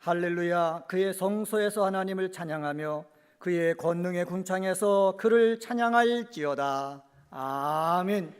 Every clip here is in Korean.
할렐루야. 그의 성소에서 하나님을 찬양하며 그의 권능의 궁창에서 그를 찬양할지어다. 아멘.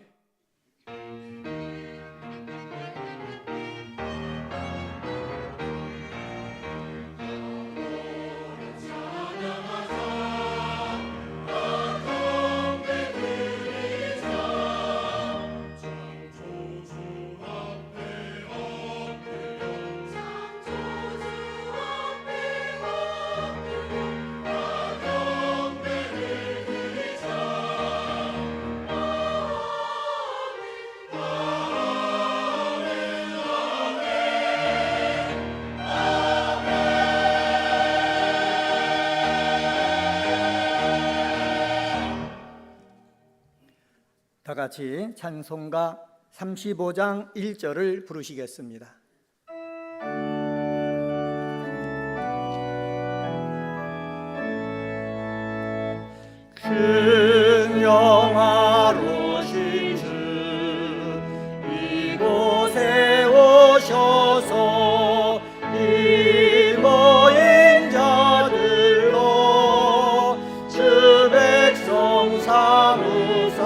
다 같이 찬송가 35장 1절을 부르시겠습니다. 큰 영화로신 주 이곳에 오셔서 이 모인 자들로 주 백성 삼으사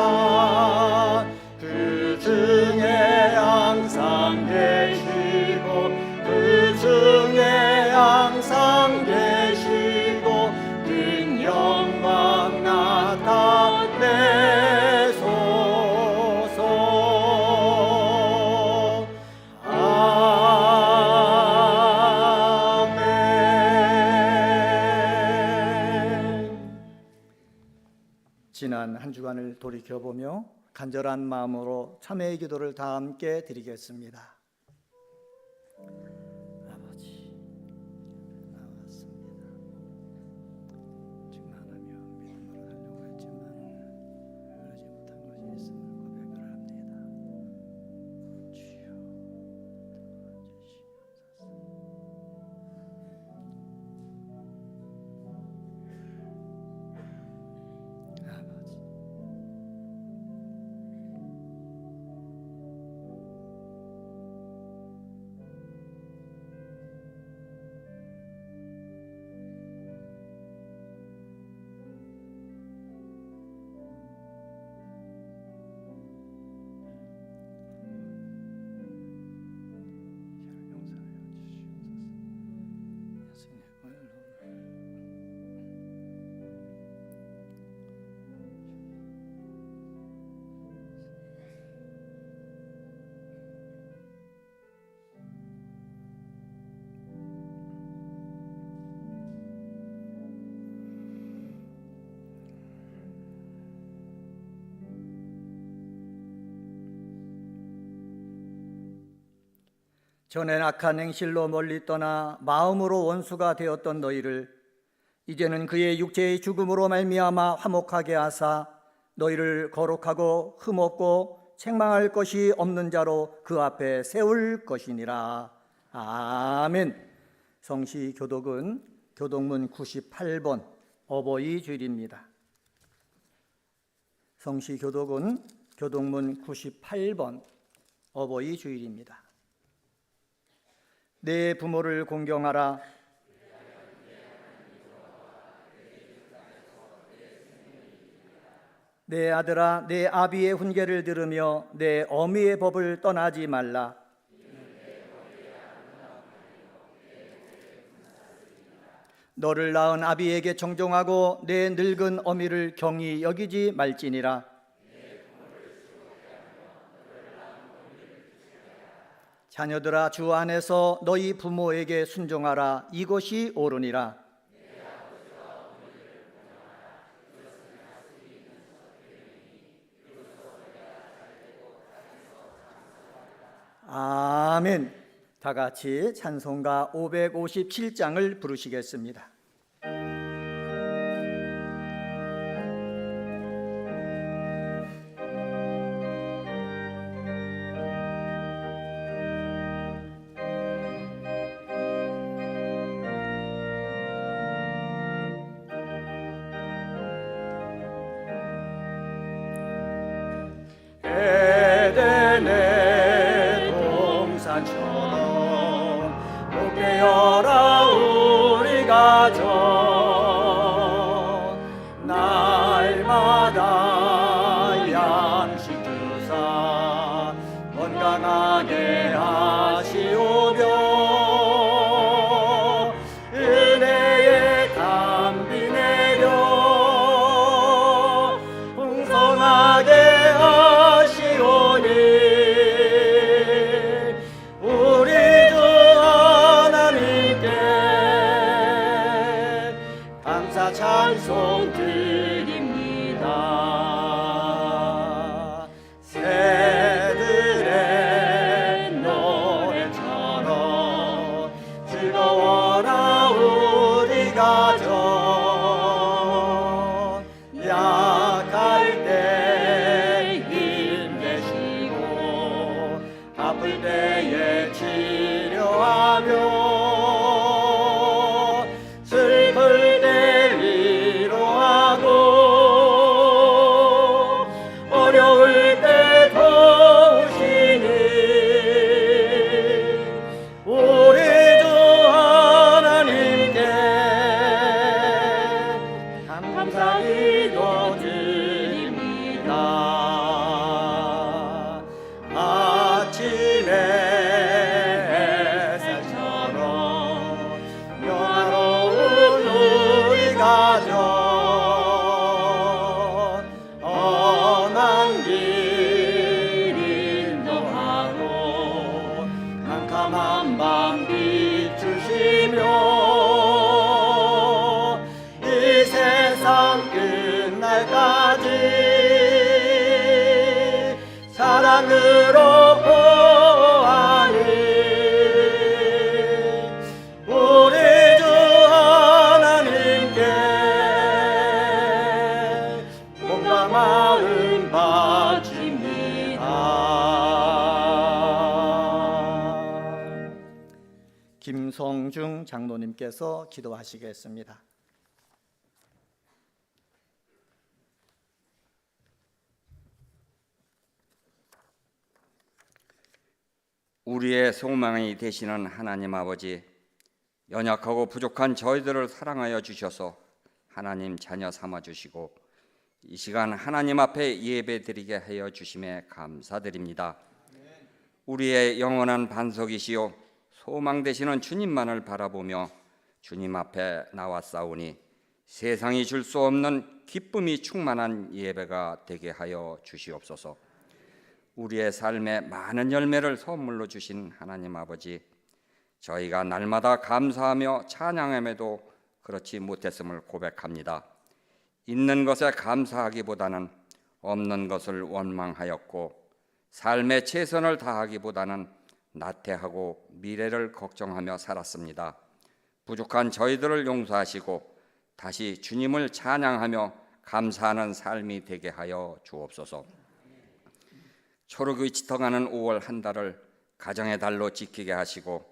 그 중에 항상 계시고 그 중에 항상 계시고 큰 영광 나타내소서. 아멘. 지난 한 주간을 돌이켜보며 간절한 마음으로 참회의 기도를 다 함께 드리겠습니다. 아버지, 나왔습니다. 증만하며 믿음으로 하려고 했지만 그러지 못한 것이 있음을 고백을 합니다. 주여, 도와주시옵소서. 아버지, 전엔 악한 행실로 멀리 떠나 마음으로 원수가 되었던 너희를 이제는 그의 육체의 죽음으로 말미암아 화목하게 하사 너희를 거룩하고 흠없고 책망할 것이 없는 자로 그 앞에 세울 것이니라. 아멘. 성시 교독은 교독문 98번 어버이 주일입니다. 성시 교독은 교독문 98번 어버이 주일입니다. 내 부모를 공경하라. 내 아들아, 내 아비의 훈계를 들으며 내 어미의 법을 떠나지 말라. 너를 낳은 아비에게 정종하고 내 늙은 어미를 경히 여기지 말지니라. 자녀들아, 주 안에서 너희 부모에게 순종하라. 이것이 옳으니라. 아멘. 다 같이 찬송가 557장을 부르시겠습니다. 에덴의 동산처럼 높게 열아 까만 밤 비추시며 이 세상 끝날까지 사랑으로 보아니 우리 주 하나님께 몸과 마음 바칩니다. 김성중 장로님께서 기도하시겠습니다. 우리의 소망이 되시는 하나님 아버지, 연약하고 부족한 저희들을 사랑하여 주셔서 하나님 자녀 삼아 주시고 이 시간 하나님 앞에 예배드리게 하여 주심에 감사드립니다. 우리의 영원한 반석이시요 소망 되시는 주님만을 바라보며 주님 앞에 나왔사오니 세상이 줄 수 없는 기쁨이 충만한 예배가 되게 하여 주시옵소서. 우리의 삶에 많은 열매를 선물로 주신 하나님 아버지, 저희가 날마다 감사하며 찬양함에도 그렇지 못했음을 고백합니다. 있는 것에 감사하기보다는 없는 것을 원망하였고 삶의 최선을 다하기보다는 나태하고 미래를 걱정하며 살았습니다. 부족한 저희들을 용서하시고 다시 주님을 찬양하며 감사하는 삶이 되게 하여 주옵소서. 초록이 짙어가는 5월 한 달을 가정의 달로 지키게 하시고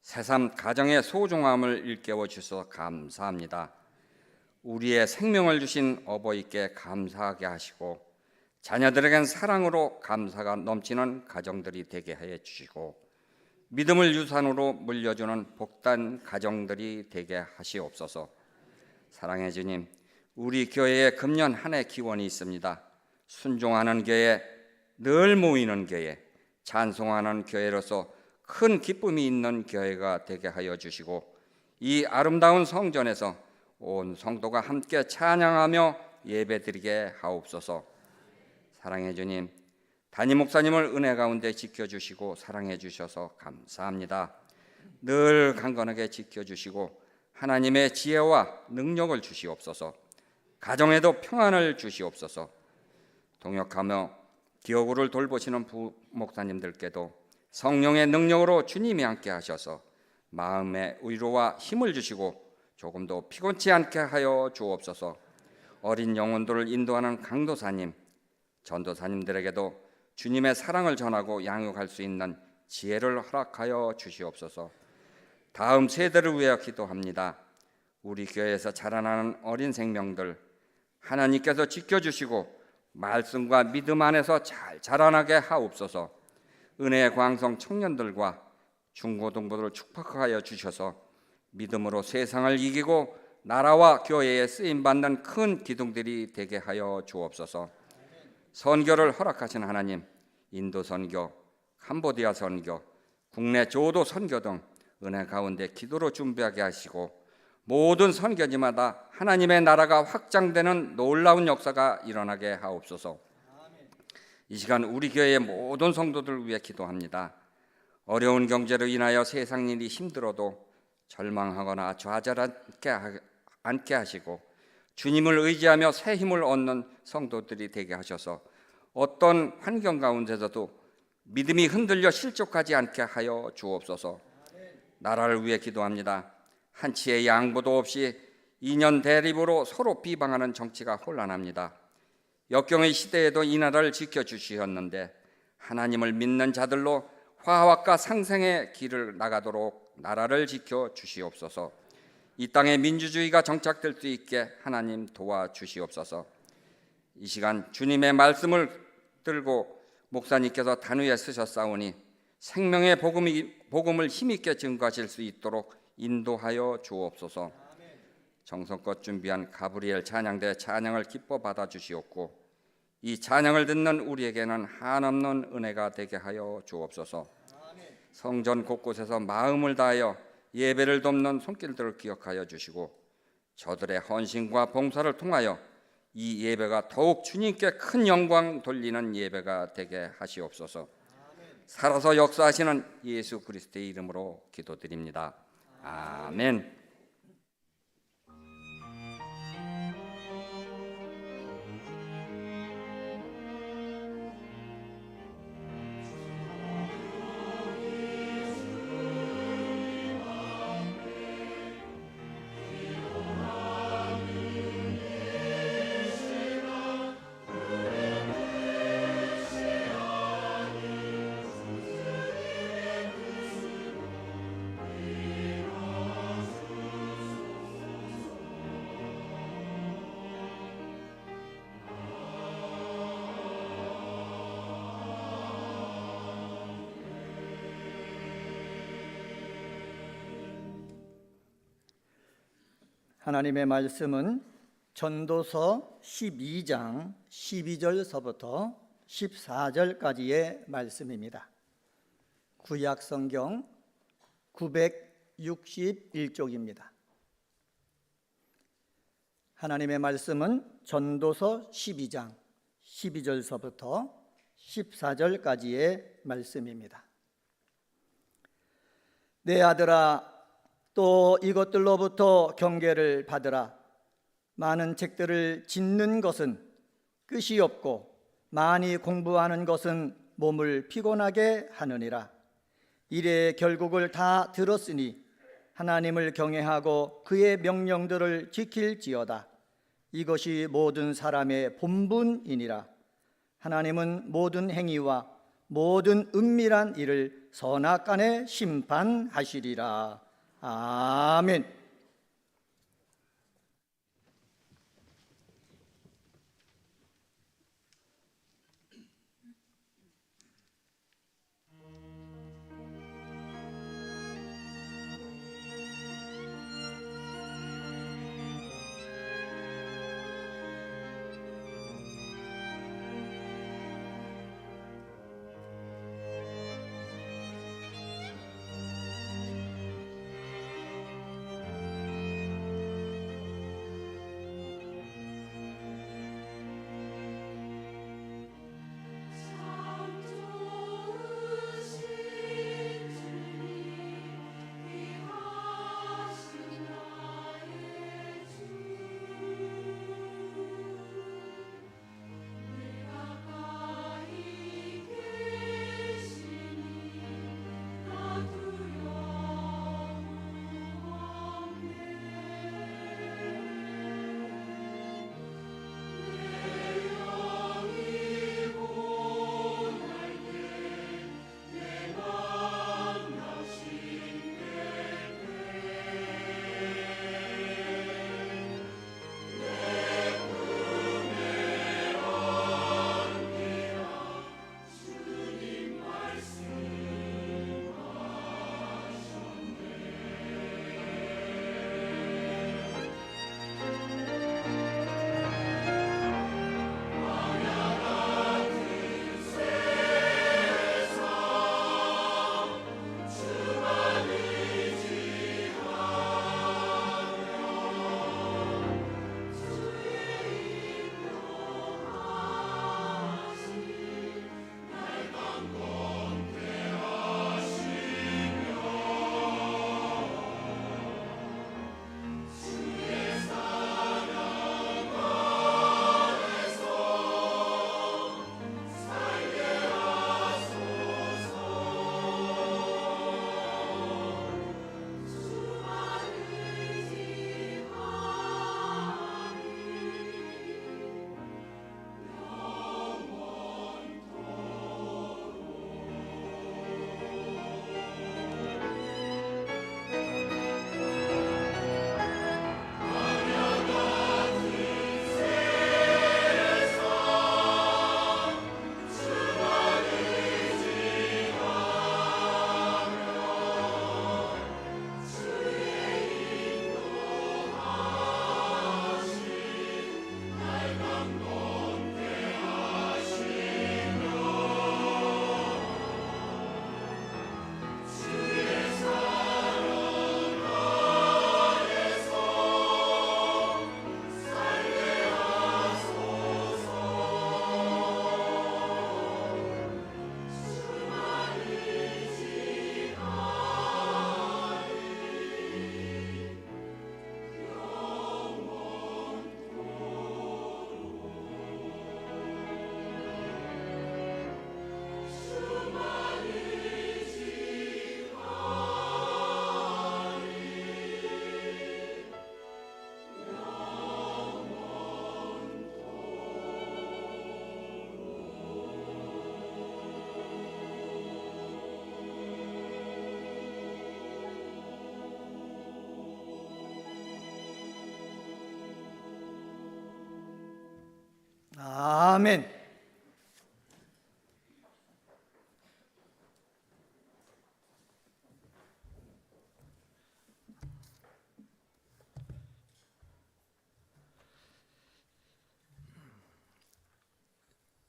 새삼 가정의 소중함을 일깨워 주셔서 감사합니다. 우리의 생명을 주신 어버이께 감사하게 하시고 자녀들에겐 사랑으로 감사가 넘치는 가정들이 되게 해 주시고 믿음을 유산으로 물려주는 복된 가정들이 되게 하시옵소서. 사랑의 주님, 우리 교회에 금년 한 해 기원이 있습니다. 순종하는 교회, 늘 모이는 교회, 찬송하는 교회로서 큰 기쁨이 있는 교회가 되게 하여 주시고 이 아름다운 성전에서 온 성도가 함께 찬양하며 예배드리게 하옵소서. 사랑해 주님, 담임 목사님을 은혜 가운데 지켜주시고 사랑해 주셔서 감사합니다. 늘 강건하게 지켜주시고 하나님의 지혜와 능력을 주시옵소서. 가정에도 평안을 주시옵소서. 동역하며 기업을 돌보시는 부목사님들께도 성령의 능력으로 주님이 함께 하셔서 마음의 위로와 힘을 주시고 조금도 피곤치 않게 하여 주옵소서. 어린 영혼들을 인도하는 강도사님, 전도사님들에게도 주님의 사랑을 전하고 양육할 수 있는 지혜를 허락하여 주시옵소서. 다음 세대를 위하여 기도합니다. 우리 교회에서 자라나는 어린 생명들 하나님께서 지켜주시고 말씀과 믿음 안에서 잘 자라나게 하옵소서. 은혜의 광성 청년들과 중고등부들을 축복하여 주셔서 믿음으로 세상을 이기고 나라와 교회에 쓰임받는 큰 기둥들이 되게 하여 주옵소서. 선교를 허락하신 하나님, 인도 선교, 캄보디아 선교, 국내 조도 선교 등 은혜 가운데 기도로 준비하게 하시고 모든 선교지마다 하나님의 나라가 확장되는 놀라운 역사가 일어나게 하옵소서. 이 시간 우리 교회의 모든 성도들을 위해 기도합니다. 어려운 경제로 인하여 세상 일이 힘들어도 절망하거나 좌절하지 않게 하시고 주님을 의지하며 새 힘을 얻는 성도들이 되게 하셔서 어떤 환경 가운데서도 믿음이 흔들려 실족하지 않게 하여 주옵소서. 나라를 위해 기도합니다. 한치의 양보도 없이 이념 대립으로 서로 비방하는 정치가 혼란합니다. 역경의 시대에도 이 나라를 지켜주시었는데 하나님을 믿는 자들로 화합과 상생의 길을 나가도록 나라를 지켜주시옵소서. 이 땅에 민주주의가 정착될 수 있게 하나님 도와주시옵소서. 이 시간 주님의 말씀을 들고 목사님께서 단위에 쓰셨사오니 생명의 복음을 힘있게 증거하실 수 있도록 인도하여 주옵소서. 정성껏 준비한 가브리엘 찬양대 찬양을 기뻐 받아주시옵고 이 찬양을 듣는 우리에게는 한없는 은혜가 되게 하여 주옵소서. 성전 곳곳에서 마음을 다하여 예배를 돕는 손길들을 기억하여 주시고 저들의 헌신과 봉사를 통하여 이 예배가 더욱 주님께 큰 영광 돌리는 예배가 되게 하시옵소서. 살아서 역사하시는 예수 그리스도의 이름으로 기도드립니다. 아멘. 하나님의 말씀은 전도서 12장 12절서부터 14절까지의 말씀입니다. 구약 성경 961쪽입니다. 하나님의 말씀은 전도서 12장 12절서부터 14절까지의 말씀입니다. 내 아들아, 또 이것들로부터 경계를 받으라. 많은 책들을 짓는 것은 끝이 없고 많이 공부하는 것은 몸을 피곤하게 하느니라. 이래 결국을 다 들었으니 하나님을 경외하고 그의 명령들을 지킬지어다. 이것이 모든 사람의 본분이니라. 하나님은 모든 행위와 모든 은밀한 일을 선악간에 심판하시리라. 아멘. 아멘.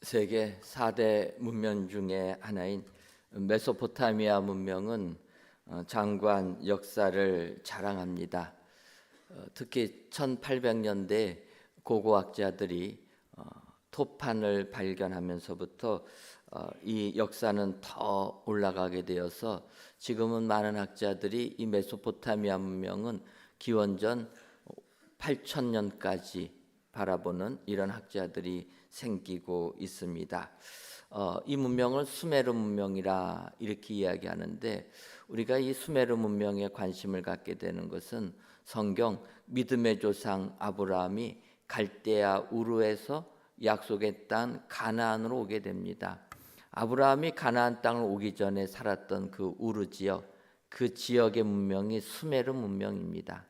세계 4대 문명 중에 하나인 메소포타미아 문명은 장관 역사를 자랑합니다. 특히 1800년대 고고학자들이 토판을 발견하면서부터 이 역사는 더 올라가게 되어서 지금은 많은 학자들이 이 메소포타미아 문명은 기원전 8000년까지 바라보는 이런 학자들이 생기고 있습니다. 이 문명을 수메르 문명이라 이렇게 이야기하는데, 우리가 이 수메르 문명에 관심을 갖게 되는 것은 성경 믿음의 조상 아브라함이 갈대아 우르에서 약속의 땅 가나안으로 오게 됩니다. 아브라함이 가나안 땅을 오기 전에 살았던 그 우르 지역, 그 지역의 문명이 수메르 문명입니다.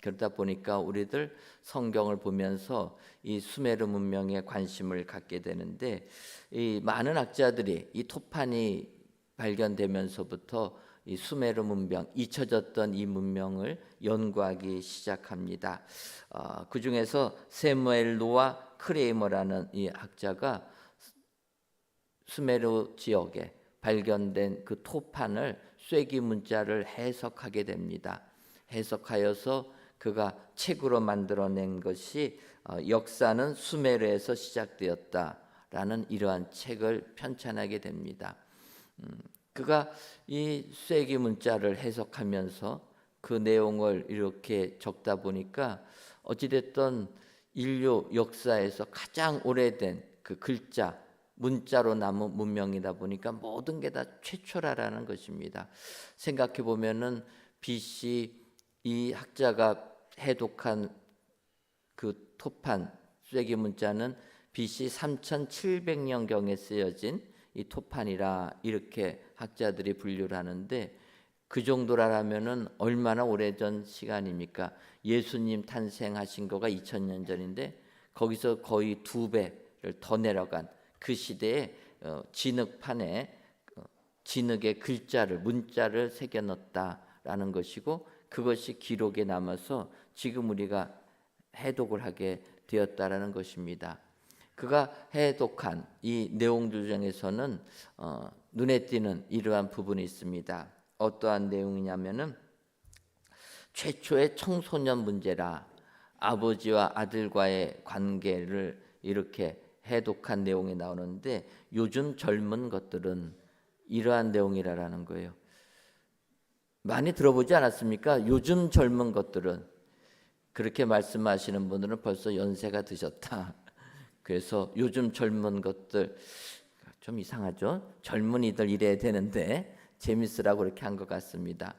그러다 보니까 우리들 성경을 보면서 이 수메르 문명에 관심을 갖게 되는데, 이 많은 학자들이 이 토판이 발견되면서부터 이 수메르 문명, 잊혀졌던 이 문명을 연구하기 시작합니다. 그 중에서 세무엘 노아 크레이머라는 이 학자가 수메르 지역에 발견된 그 토판을 쐐기 문자를 해석하게 됩니다. 해석하여서 그가 책으로 만들어낸 것이 역사는 수메르에서 시작되었다라는 이러한 책을 편찬하게 됩니다. 그가 이 쐐기 문자를 해석하면서 그 내용을 이렇게 적다 보니까 어찌됐든 인류 역사에서 가장 오래된 그 글자, 문자로 남은 문명이다 보니까 모든 게 다 최초라는 것입니다. 생각해 보면은 BC 이 학자가 해독한 그 토판 쐐기 문자는 BC 3700년경에 쓰여진 이 토판이라 이렇게 학자들이 분류를 하는데, 그 정도라면은 얼마나 오래전 시간입니까? 예수님 탄생하신 거가 2000년 전인데 거기서 거의 2배를 더 내려간 그 시대에 진흙판에 진흙의 글자를 문자를 새겨 넣었다라는 것이고, 그것이 기록에 남아서 지금 우리가 해독을 하게 되었다라는 것입니다. 그가 해독한 이 내용들 중에서는 눈에 띄는 이러한 부분이 있습니다. 어떠한 내용이냐면은 최초의 청소년 문제라, 아버지와 아들과의 관계를 이렇게 해독한 내용이 나오는데, 요즘 젊은 것들은 이러한 내용이라는 거예요. 많이 들어보지 않았습니까? 요즘 젊은 것들은. 그렇게 말씀하시는 분들은 벌써 연세가 드셨다. 그래서 요즘 젊은 것들, 좀 이상하죠? 젊은이들 이래야 되는데 재밌으라고 이렇게 한 것 같습니다.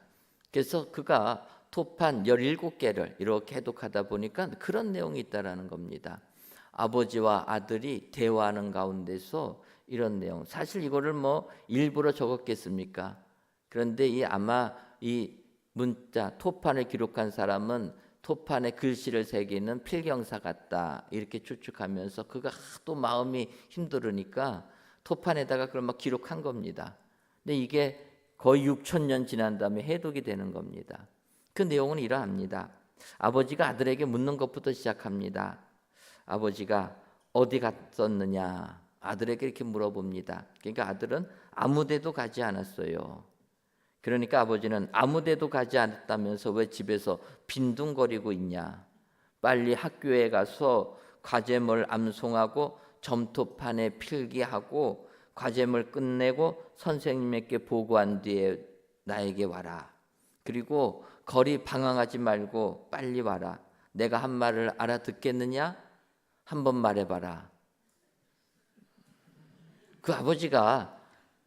그래서 그가 토판 17개를 이렇게 해독하다 보니까 그런 내용이 있다라는 겁니다. 아버지와 아들이 대화하는 가운데서 이런 내용, 사실 이거를 뭐 일부러 적었겠습니까? 그런데 아마 이 문자 토판을 기록한 사람은 토판에 글씨를 새기는 필경사 같다 이렇게 추측하면서, 그가 하도 마음이 힘들으니까 토판에다가 그걸 막 기록한 겁니다. 근데 이게 거의 6000년 지난 다음에 해독이 되는 겁니다. 그 내용은 이러합니다. 아버지가 아들에게 묻는 것부터 시작합니다. 아버지가 어디 갔었느냐 아들에게 이렇게 물어봅니다. 그러니까 아들은 아무 데도 가지 않았어요. 그러니까 아버지는 아무 데도 가지 않았다면서 왜 집에서 빈둥거리고 있냐? 빨리 학교에 가서 과제물 암송하고 점토판에 필기하고 과제물 끝내고 선생님에게 보고한 뒤에 나에게 와라. 그리고 거리 방황하지 말고 빨리 와라. 내가 한 말을 알아듣겠느냐? 한번 말해봐라. 그 아버지가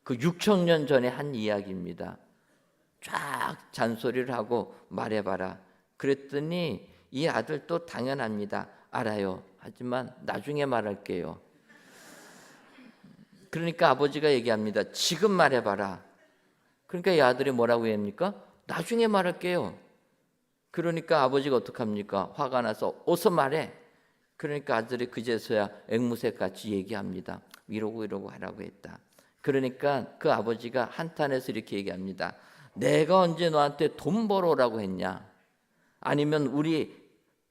그 6000년 전에 한 이야기입니다. 쫙 잔소리를 하고 말해봐라. 그랬더니 이 아들도 당연합니다. 알아요. 하지만 나중에 말할게요. 그러니까 아버지가 얘기합니다. 지금 말해봐라. 그러니까 이 아들이 뭐라고 합니까? 나중에 말할게요. 그러니까 아버지가 어떡합니까? 화가 나서 어서 말해. 그러니까 아들이 그제서야 앵무새같이 얘기합니다. 이러고 하라고 했다. 그러니까 그 아버지가 한탄해서 이렇게 얘기합니다. 내가 언제 너한테 돈 벌어오라고 했냐? 아니면 우리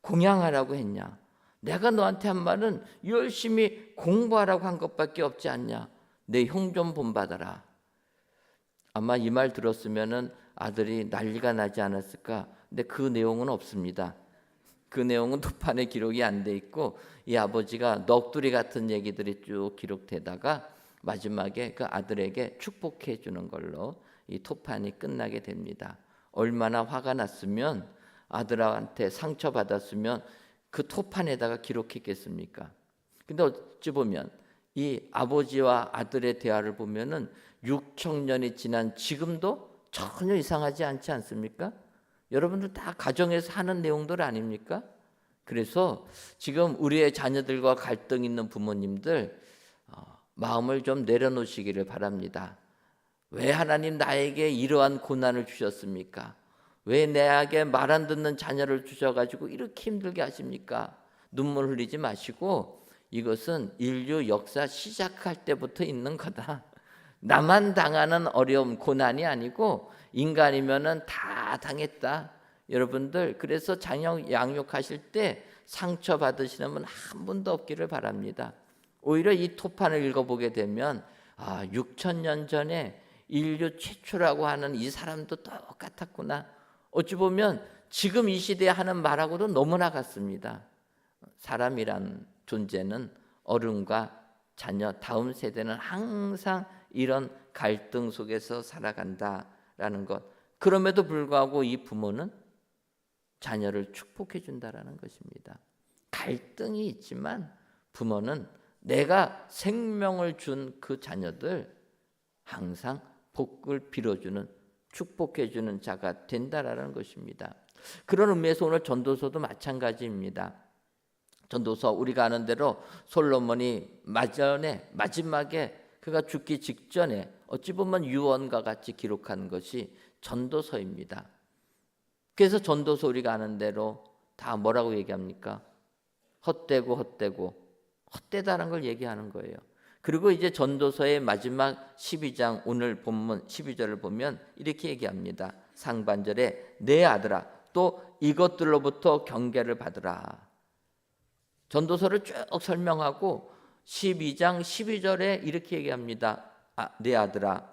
공양하라고 했냐? 내가 너한테 한 말은 열심히 공부하라고 한 것밖에 없지 않냐? 내 형 좀 본받아라. 아마 이 말 들었으면은 아들이 난리가 나지 않았을까? 근데 그 내용은 없습니다. 그 내용은 도판에 기록이 안 돼 있고 이 아버지가 넋두리 같은 얘기들이 쭉 기록되다가 마지막에 그 아들에게 축복해 주는 걸로 이 토판이 끝나게 됩니다. 얼마나 화가 났으면 아들한테 상처받았으면 그 토판에다가 기록했겠습니까? 근데 어찌 보면 이 아버지와 아들의 대화를 보면은 6천년이 지난 지금도 전혀 이상하지 않지 않습니까? 여러분들 다 가정에서 하는 내용들 아닙니까? 그래서 지금 우리의 자녀들과 갈등 있는 부모님들 마음을 좀 내려놓으시기를 바랍니다. 왜 하나님 나에게 이러한 고난을 주셨습니까? 왜 내게 말 안 듣는 자녀를 주셔가지고 이렇게 힘들게 하십니까? 눈물 흘리지 마시고 이것은 인류 역사 시작할 때부터 있는 거다. 나만 당하는 어려움, 고난이 아니고 인간이면은 다 당했다. 여러분들 그래서 자녀 양육하실 때 상처 받으시는 분 한 분도 없기를 바랍니다. 오히려 이 토판을 읽어보게 되면 6천년 전에 인류 최초라고 하는 이 사람도 똑같았구나. 어찌 보면 지금 이 시대에 하는 말하고도 너무나 같습니다. 사람이란 존재는 어른과 자녀, 다음 세대는 항상 이런 갈등 속에서 살아간다라는 것. 그럼에도 불구하고 이 부모는 자녀를 축복해 준다라는 것입니다. 갈등이 있지만 부모는 내가 생명을 준 그 자녀들 항상 복을 빌어주는 축복해주는 자가 된다라는 것입니다. 그런 의미에서 오늘 전도서도 마찬가지입니다. 전도서 우리가 아는 대로 솔로몬이 마지막에 그가 죽기 직전에 어찌 보면 유언과 같이 기록한 것이 전도서입니다. 그래서 전도서 우리가 아는 대로 다 뭐라고 얘기합니까? 헛되다는 걸 얘기하는 거예요. 그리고 이제 전도서의 마지막 12장 오늘 본문 12절을 보면 이렇게 얘기합니다. 상반절에 내 아들아 또 이것들로부터 경계를 받으라. 전도서를 쭉 설명하고 12장 12절에 이렇게 얘기합니다. 내 아들아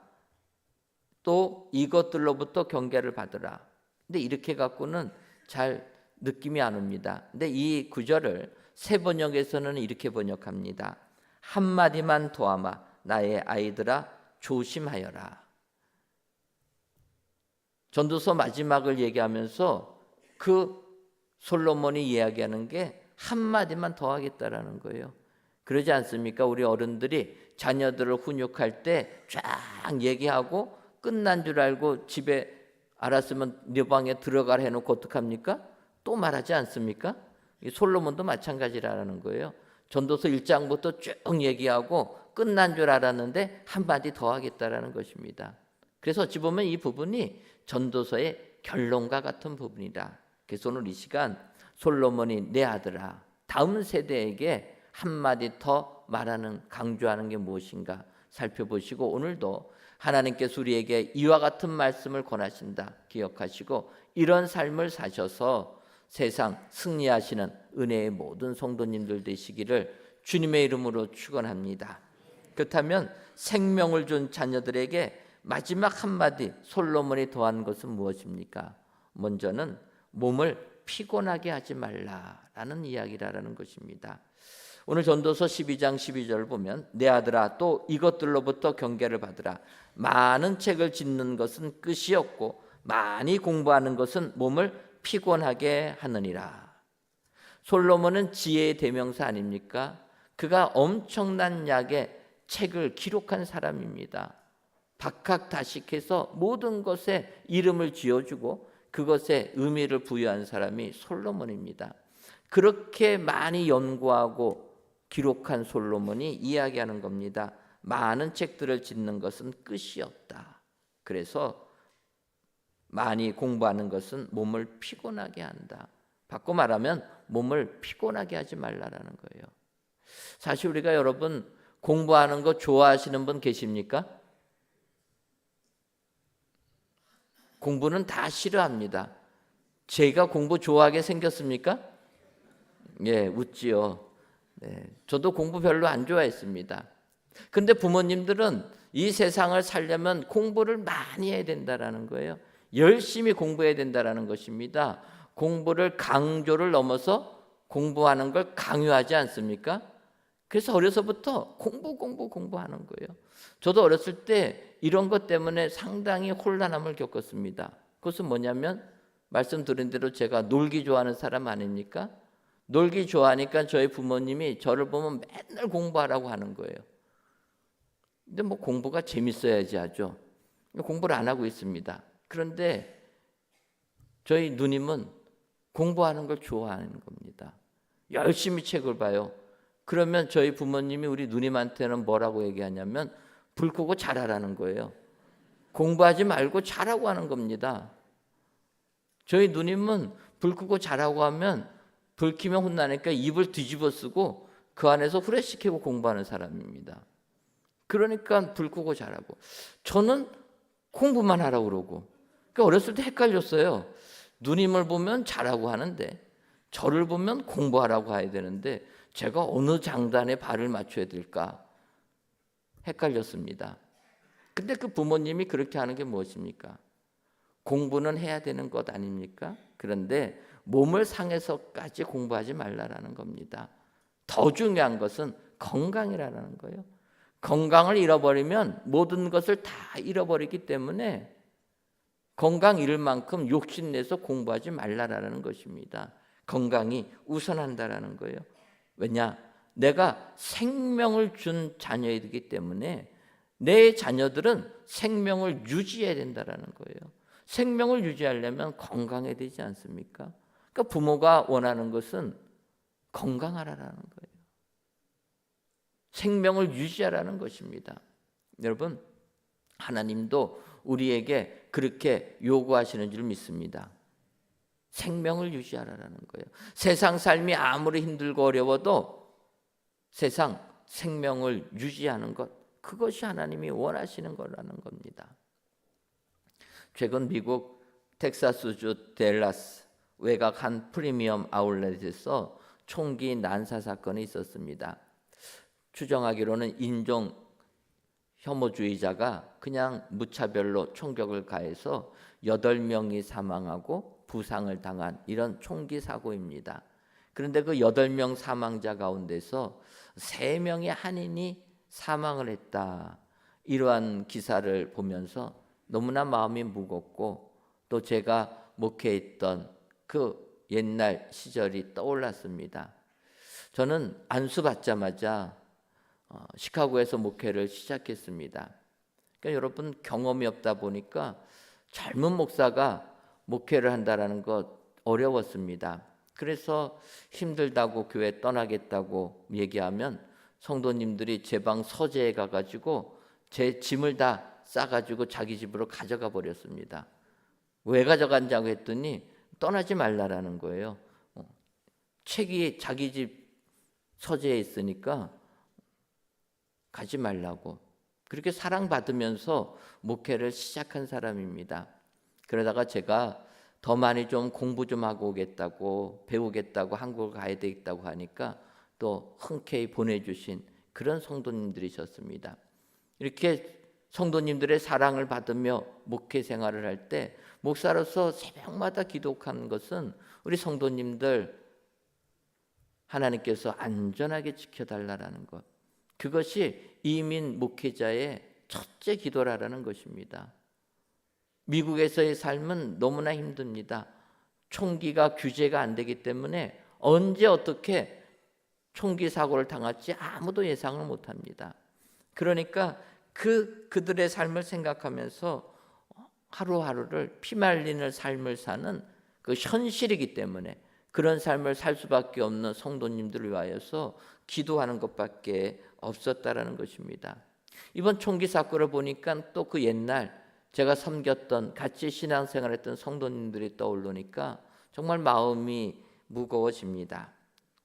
또 이것들로부터 경계를 받으라. 근데 이렇게 갖고는 잘 느낌이 안 옵니다. 근데 이 구절을 새 번역에서는 이렇게 번역합니다. 한마디만 더하마 나의 아이들아 조심하여라. 전도서 마지막을 얘기하면서 그 솔로몬이 이야기하는 게 한마디만 더 하겠다라는 거예요. 그러지 않습니까? 우리 어른들이 자녀들을 훈육할 때 쫙 얘기하고 끝난 줄 알고 집에 알았으면 네 방에 들어가라 해놓고 어떡합니까? 또 말하지 않습니까? 솔로몬도 마찬가지라는 거예요. 전도서 1장부터 쭉 얘기하고 끝난 줄 알았는데 한마디 더 하겠다라는 것입니다. 그래서 어찌 보면 이 부분이 전도서의 결론과 같은 부분이다. 그래서 오늘 이 시간 솔로몬이 내 아들아 다음 세대에게 한마디 더 말하는 강조하는 게 무엇인가 살펴보시고 오늘도 하나님께서 우리에게 이와 같은 말씀을 권하신다 기억하시고 이런 삶을 사셔서 세상 승리하시는 은혜의 모든 성도님들 되시기를 주님의 이름으로 축원합니다. 그렇다면 생명을 준 자녀들에게 마지막 한마디 솔로몬이 더한 것은 무엇입니까? 먼저는 몸을 피곤하게 하지 말라라는 이야기라는 것입니다. 오늘 전도서 12장 12절 보면 내 아들아 또 이것들로부터 경계를 받으라. 많은 책을 짓는 것은 끝이 없고 많이 공부하는 것은 몸을 피곤하게 하느니라. 솔로몬은 지혜의 대명사 아닙니까? 그가 엄청난 양의 책을 기록한 사람입니다. 박학다식해서 모든 것에 이름을 지어주고 그것에 의미를 부여한 사람이 솔로몬입니다. 그렇게 많이 연구하고 기록한 솔로몬이 이야기하는 겁니다. 많은 책들을 짓는 것은 끝이 없다. 그래서 많이 공부하는 것은 몸을 피곤하게 한다. 바꿔 말하면 몸을 피곤하게 하지 말라라는 거예요. 사실 우리가 여러분 공부하는 거 좋아하시는 분 계십니까? 공부는 다 싫어합니다. 제가 공부 좋아하게 생겼습니까? 예, 웃지요. 네, 저도 공부 별로 안 좋아했습니다. 근데 부모님들은 이 세상을 살려면 공부를 많이 해야 된다라는 거예요. 열심히 공부해야 된다라는 것입니다. 공부를 강조를 넘어서 공부하는 걸 강요하지 않습니까? 그래서 어려서부터 공부하는 거예요. 저도 어렸을 때 이런 것 때문에 상당히 혼란함을 겪었습니다. 그것은 뭐냐면 말씀드린 대로 제가 놀기 좋아하는 사람 아닙니까? 놀기 좋아하니까 저희 부모님이 저를 보면 맨날 공부하라고 하는 거예요. 근데 뭐 공부가 재밌어야지 하죠. 공부를 안 하고 있습니다. 그런데 저희 누님은 공부하는 걸 좋아하는 겁니다. 열심히 책을 봐요. 그러면 저희 부모님이 우리 누님한테는 뭐라고 얘기하냐면 불 끄고 자라라는 거예요. 공부하지 말고 자라고 하는 겁니다. 저희 누님은 불 끄고 자라고 하면 불 켜면 혼나니까 입을 뒤집어 쓰고 그 안에서 후레쉬 켜고 공부하는 사람입니다. 그러니까 불 끄고 자라고. 저는 공부만 하라고 그러고. 그러니까 어렸을 때 헷갈렸어요. 누님을 보면 자라고 하는데 저를 보면 공부하라고 해야 되는데 제가 어느 장단에 발을 맞춰야 될까 헷갈렸습니다. 근데 그 부모님이 그렇게 하는 게 무엇입니까? 공부는 해야 되는 것 아닙니까? 그런데 몸을 상해서까지 공부하지 말라라는 겁니다. 더 중요한 것은 건강이라는 거예요. 건강을 잃어버리면 모든 것을 다 잃어버리기 때문에 건강 잃을 만큼 욕심내서 공부하지 말라라는 것입니다. 건강이 우선한다라는 거예요. 왜냐? 내가 생명을 준 자녀이기 때문에 내 자녀들은 생명을 유지해야 된다라는 거예요. 생명을 유지하려면 건강해야 되지 않습니까? 그러니까 부모가 원하는 것은 건강하라는 거예요. 생명을 유지하라는 것입니다. 여러분, 하나님도 우리에게 그렇게 요구하시는 줄 믿습니다. 생명을 유지하라는 거예요. 세상 삶이 아무리 힘들고 어려워도 세상 생명을 유지하는 것, 그것이 하나님이 원하시는 거라는 겁니다. 최근 미국 텍사스주 댈러스 외곽 한 프리미엄 아울렛에서 총기 난사 사건이 있었습니다. 추정하기로는 인종 혐오주의자가 그냥 무차별로 총격을 가해서 8명이 사망하고 부상을 당한 이런 총기 사고입니다. 그런데 그 8명 사망자 가운데서 3명의 한인이 사망을 했다. 이러한 기사를 보면서 너무나 마음이 무겁고 또 제가 목회했던 그 옛날 시절이 떠올랐습니다. 저는 안수받자마자 시카고에서 목회를 시작했습니다. 그러니까 여러분 경험이 없다 보니까 젊은 목사가 목회를 한다라는 것 어려웠습니다. 그래서 힘들다고 교회 떠나겠다고 얘기하면 성도님들이 제 방 서재에 가가지고 제 짐을 다 싸가지고 자기 집으로 가져가 버렸습니다. 왜 가져간다고 했더니 떠나지 말라라는 거예요. 책이 자기 집 서재에 있으니까 가지 말라고. 그렇게 사랑받으면서 목회를 시작한 사람입니다. 그러다가 제가 더 많이 좀 공부 좀 하고 오겠다고 배우겠다고 한국을 가야 되겠다고 하니까 또 흔쾌히 보내주신 그런 성도님들이셨습니다. 이렇게 성도님들의 사랑을 받으며 목회 생활을 할 때 목사로서 새벽마다 기도하는 것은 우리 성도님들 하나님께서 안전하게 지켜달라는 것, 그것이 이민 목회자의 첫째 기도라는 것입니다. 미국에서의 삶은 너무나 힘듭니다. 총기가 규제가 안 되기 때문에 언제 어떻게 총기 사고를 당할지 아무도 예상을 못합니다. 그러니까 그들의 삶을 생각하면서 하루하루를 피말리는 삶을 사는 그 현실이기 때문에 그런 삶을 살 수밖에 없는 성도님들을 위하여서 기도하는 것밖에 없었다라는 것입니다. 이번 총기 사건을 보니까 또 그 옛날 제가 섬겼던 같이 신앙생활했던 성도님들이 떠오르니까 정말 마음이 무거워집니다.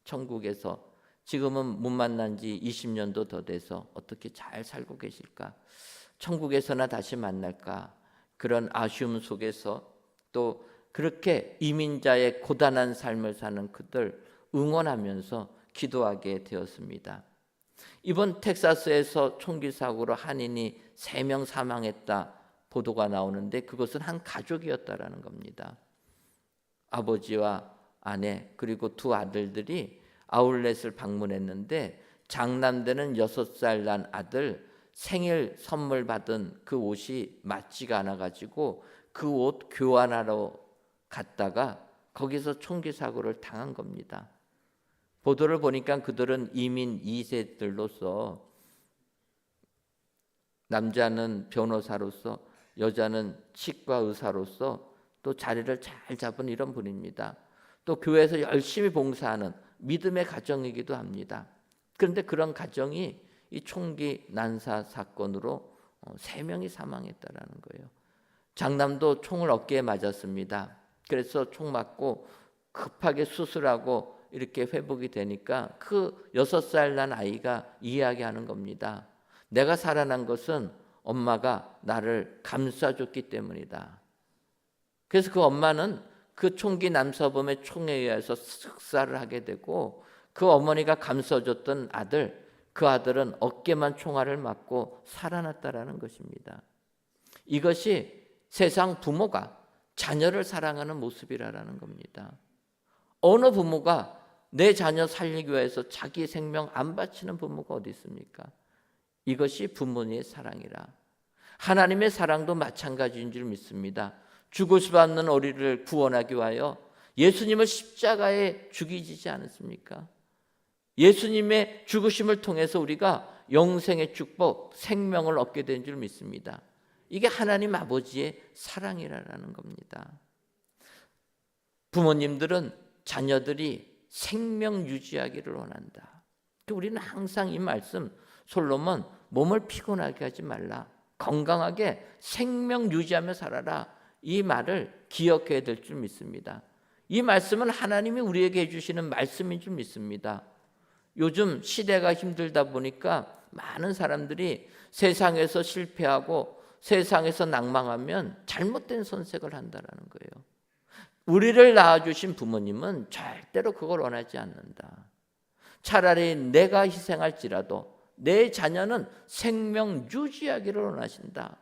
천국에서 지금은 못 만난 지 20년도 더 돼서 어떻게 잘 살고 계실까? 천국에서나 다시 만날까? 그런 아쉬움 속에서 또 그렇게 이민자의 고단한 삶을 사는 그들 응원하면서 기도하게 되었습니다. 이번 텍사스에서 총기 사고로 한인이 3명 사망했다 보도가 나오는데 그것은 한 가족이었다라는 겁니다. 아버지와 아내 그리고 2 아들들이 아울렛을 방문했는데 장남되는 6살 난 아들 생일 선물 받은 그 옷이 맞지가 않아가지고 그 옷 교환하러 갔다가 거기서 총기 사고를 당한 겁니다. 보도를 보니까 그들은 이민 2세들로서 남자는 변호사로서 여자는 치과 의사로서 또 자리를 잘 잡은 이런 분입니다. 또 교회에서 열심히 봉사하는 믿음의 가정이기도 합니다. 그런데 그런 가정이 이 총기 난사 사건으로 3명이 사망했다라는 거예요. 장남도 총을 어깨에 맞았습니다. 그래서 총 맞고 급하게 수술하고 이렇게 회복이 되니까 그 6살 난 아이가 이야기하는 겁니다. 내가 살아난 것은 엄마가 나를 감싸줬기 때문이다. 그래서 그 엄마는 그 총기 남사범의 총에 의해서 습사를 하게 되고 그 어머니가 감싸줬던 아들, 그 아들은 어깨만 총알을 맞고 살아났다라는 것입니다. 이것이 세상 부모가 자녀를 사랑하는 모습이라는 겁니다. 어느 부모가 내 자녀 살리기 위해서 자기 생명 안 바치는 부모가 어디 있습니까? 이것이 부모님의 사랑이라. 하나님의 사랑도 마찬가지인 줄 믿습니다. 죽을 수밖에 없는 우리를 구원하기 위하여 예수님을 십자가에 죽이지 않았습니까? 예수님의 죽으심을 통해서 우리가 영생의 축복, 생명을 얻게 된 줄 믿습니다. 이게 하나님 아버지의 사랑이라는 겁니다. 부모님들은 자녀들이 생명 유지하기를 원한다. 우리는 항상 이 말씀, 솔로몬 몸을 피곤하게 하지 말라, 건강하게 생명 유지하며 살아라, 이 말을 기억해야 될 줄 믿습니다. 이 말씀은 하나님이 우리에게 해주시는 말씀인 줄 믿습니다. 요즘 시대가 힘들다 보니까 많은 사람들이 세상에서 실패하고 세상에서 낭망하면 잘못된 선택을 한다라는 거예요. 우리를 낳아주신 부모님은 절대로 그걸 원하지 않는다. 차라리 내가 희생할지라도 내 자녀는 생명 유지하기를 원하신다.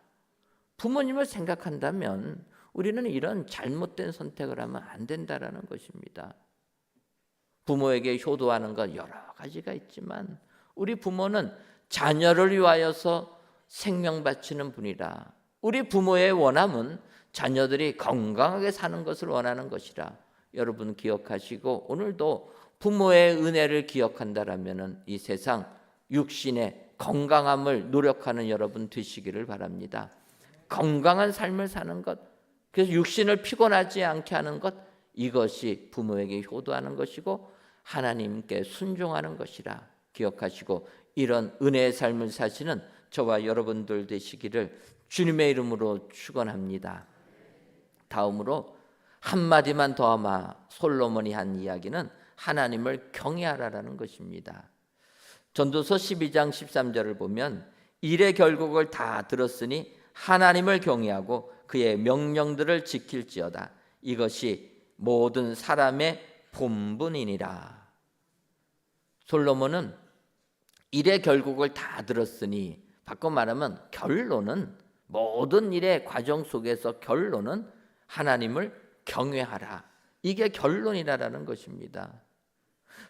부모님을 생각한다면 우리는 이런 잘못된 선택을 하면 안 된다라는 것입니다. 부모에게 효도하는 것 여러 가지가 있지만 우리 부모는 자녀를 위하여서 생명 바치는 분이라. 우리 부모의 원함은 자녀들이 건강하게 사는 것을 원하는 것이라. 여러분 기억하시고 오늘도 부모의 은혜를 기억한다라면 이 세상 육신의 건강함을 노력하는 여러분 되시기를 바랍니다. 건강한 삶을 사는 것, 그래서 육신을 피곤하지 않게 하는 것, 이것이 부모에게 효도하는 것이고 하나님께 순종하는 것이라 기억하시고 이런 은혜의 삶을 사시는 저와 여러분들 되시기를 주님의 이름으로 축원합니다. 다음으로 한마디만 더 아마 솔로몬이 한 이야기는 하나님을 경외하라라는 것입니다. 전도서 12장 13절을 보면 일의 결국을 다 들었으니 하나님을 경외하고 그의 명령들을 지킬지어다. 이것이 모든 사람의 본분이니라. 솔로몬은 일의 결국을 다 들었으니, 바꿔 말하면 결론은, 모든 일의 과정 속에서 결론은 하나님을 경외하라. 이게 결론이라는 것입니다.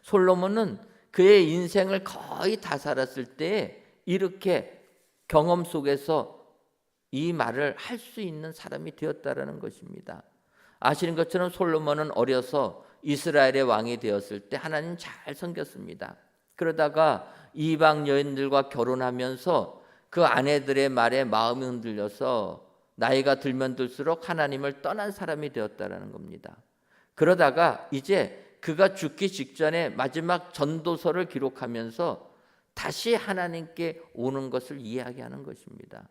솔로몬은 그의 인생을 거의 다 살았을 때 이렇게 경험 속에서 이 말을 할 수 있는 사람이 되었다라는 것입니다. 아시는 것처럼 솔로몬은 어려서 이스라엘의 왕이 되었을 때 하나님 잘 섬겼습니다. 그러다가 이방 여인들과 결혼하면서 그 아내들의 말에 마음이 흔들려서 나이가 들면 들수록 하나님을 떠난 사람이 되었다라는 겁니다. 그러다가 이제 그가 죽기 직전에 마지막 전도서를 기록하면서 다시 하나님께 오는 것을 이야기하는 것입니다.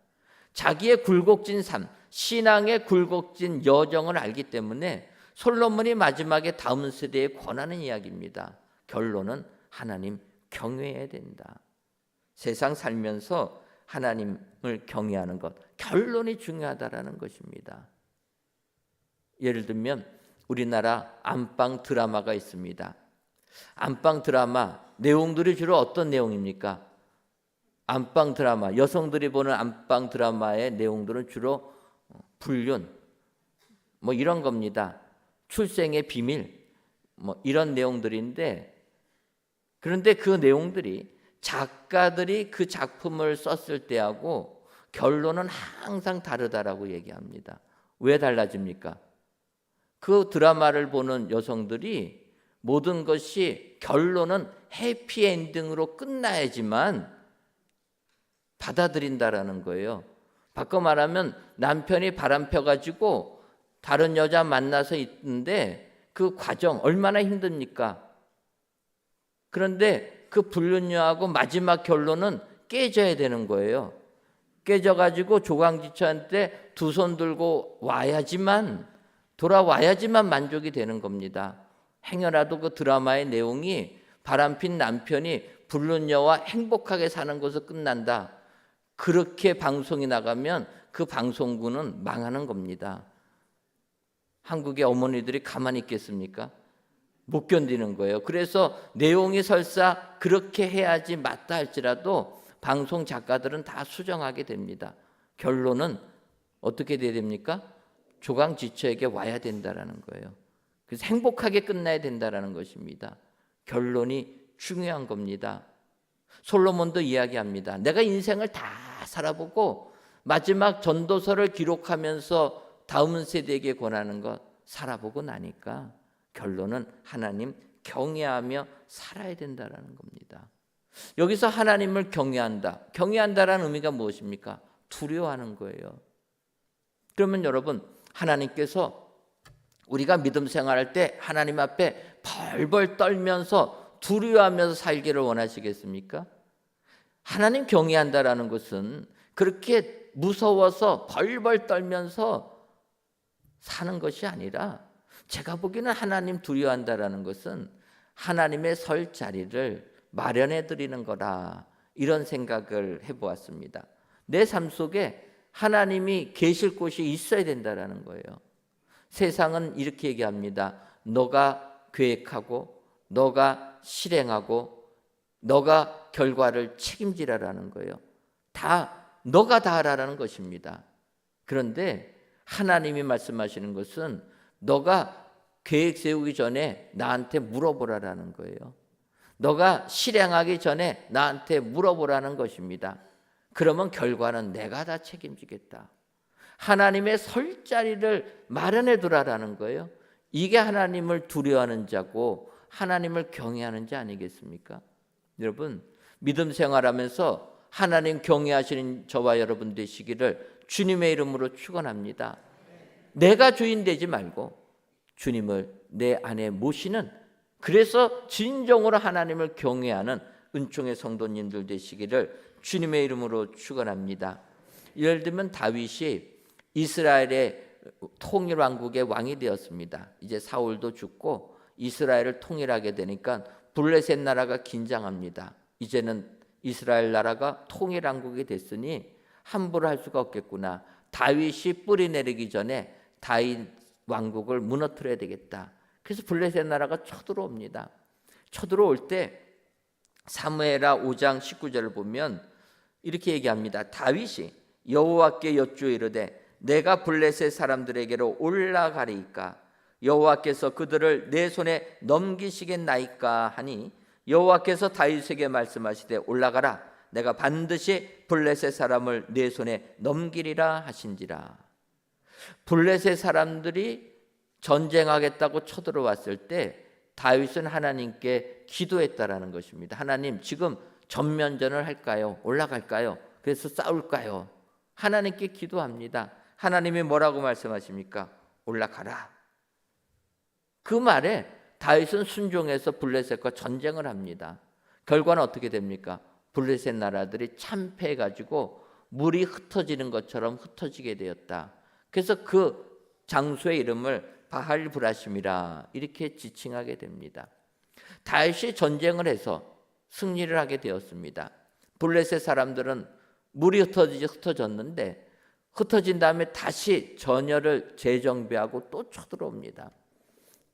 자기의 굴곡진 삶, 신앙의 굴곡진 여정을 알기 때문에 솔로몬이 마지막에 다음 세대에 권하는 이야기입니다. 결론은 하나님 경외해야 된다. 세상 살면서 하나님을 경외하는 것, 결론이 중요하다라는 것입니다. 예를 들면 우리나라 안방 드라마가 있습니다. 안방 드라마 내용들이 주로 어떤 내용입니까? 안방 드라마, 여성들이 보는 안방 드라마의 내용들은 주로 불륜, 뭐 이런 겁니다. 출생의 비밀, 뭐 이런 내용들인데, 그런데 그 내용들이 작가들이 그 작품을 썼을 때하고 결론은 항상 다르다라고 얘기합니다. 왜 달라집니까? 그 드라마를 보는 여성들이 모든 것이 결론은 해피엔딩으로 끝나야지만 받아들인다라는 거예요. 바꿔 말하면 남편이 바람 펴가지고 다른 여자 만나서 있는데 그 과정 얼마나 힘듭니까? 그런데 그 불륜녀하고 마지막 결론은 깨져야 되는 거예요. 깨져가지고 조강지처한테 두 손 들고 와야지만, 돌아와야지만 만족이 되는 겁니다. 행여라도 그 드라마의 내용이 바람핀 남편이 불륜녀와 행복하게 사는 것으로 끝난다, 그렇게 방송이 나가면 그 방송국은 망하는 겁니다. 한국의 어머니들이 가만히 있겠습니까? 못 견디는 거예요. 그래서 내용이 설사 그렇게 해야지 맞다 할지라도 방송 작가들은 다 수정하게 됩니다. 결론은 어떻게 돼야 됩니까? 조강지처에게 와야 된다라는 거예요. 그래서 행복하게 끝나야 된다라는 것입니다. 결론이 중요한 겁니다. 솔로몬도 이야기합니다. 내가 인생을 다 살아보고 마지막 전도서를 기록하면서 다음 세대에게 권하는 것 살아보고 나니까 결론은 하나님 경외하며 살아야 된다라는 겁니다. 여기서 하나님을 경외한다. 경외한다라는 의미가 무엇입니까? 두려워하는 거예요. 그러면 여러분, 하나님께서 우리가 믿음 생활할 때 하나님 앞에 벌벌 떨면서 두려워하면서 살기를 원하시겠습니까? 하나님 경외한다라는 것은 그렇게 무서워서 벌벌 떨면서 사는 것이 아니라, 제가 보기에는 하나님 두려워한다라는 것은 하나님의 설 자리를 마련해 드리는 거다, 이런 생각을 해보았습니다. 내 삶 속에 하나님이 계실 곳이 있어야 된다라는 거예요. 세상은 이렇게 얘기합니다. 너가 계획하고 너가 실행하고 너가 결과를 책임지라라는 거예요. 다 너가 다 하라는 것입니다. 그런데 하나님이 말씀하시는 것은 너가 계획 세우기 전에 나한테 물어보라라는 거예요. 너가 실행하기 전에 나한테 물어보라는 것입니다. 그러면 결과는 내가 다 책임지겠다. 하나님의 설 자리를 마련해 두라라는 거예요. 이게 하나님을 두려워하는 자고 하나님을 경외하는 자 아니겠습니까? 여러분, 믿음 생활하면서 하나님 경외하시는 저와 여러분 되시기를 주님의 이름으로 축원합니다. 내가 주인 되지 말고 주님을 내 안에 모시는, 그래서 진정으로 하나님을 경외하는 은총의 성도님들 되시기를 주님의 이름으로 축원합니다. 예를 들면 다윗이 이스라엘의 통일 왕국의 왕이 되었습니다. 이제 사울도 죽고 이스라엘을 통일하게 되니까 블레셋 나라가 긴장합니다. 이제는 이스라엘 나라가 통일 왕국이 됐으니 함부로 할 수가 없겠구나. 다윗이 뿌리 내리기 전에 다윗 왕국을 무너뜨려야 되겠다. 그래서 블레셋 나라가 쳐들어옵니다. 쳐들어올 때 사무엘하 5장 19절을 보면 이렇게 얘기합니다. 다윗이 여호와께 여쭈어 이르되 내가 블레셋 사람들에게로 올라가리이까 여호와께서 그들을 내 손에 넘기시겠나이까 하니 여호와께서 다윗에게 말씀하시되 올라가라 내가 반드시 블레셋 사람을 내 손에 넘기리라 하신지라. 블레셋 사람들이 전쟁하겠다고 쳐들어왔을 때 다윗은 하나님께 기도했다라는 것입니다. 하나님, 지금 전면전을 할까요? 올라갈까요? 그래서 싸울까요? 하나님께 기도합니다. 하나님이 뭐라고 말씀하십니까? 올라가라. 그 말에 다윗은 순종해서 블레셋과 전쟁을 합니다. 결과는 어떻게 됩니까? 블레셋 나라들이 참패해가지고 물이 흩어지는 것처럼 흩어지게 되었다. 그래서 그 장소의 이름을 바알브라심이라 이렇게 지칭하게 됩니다. 다윗이 전쟁을 해서 승리를 하게 되었습니다. 블레셋 사람들은 물이 흩어졌는데 흩어진 다음에 다시 전열을 재정비하고 또 쳐들어옵니다.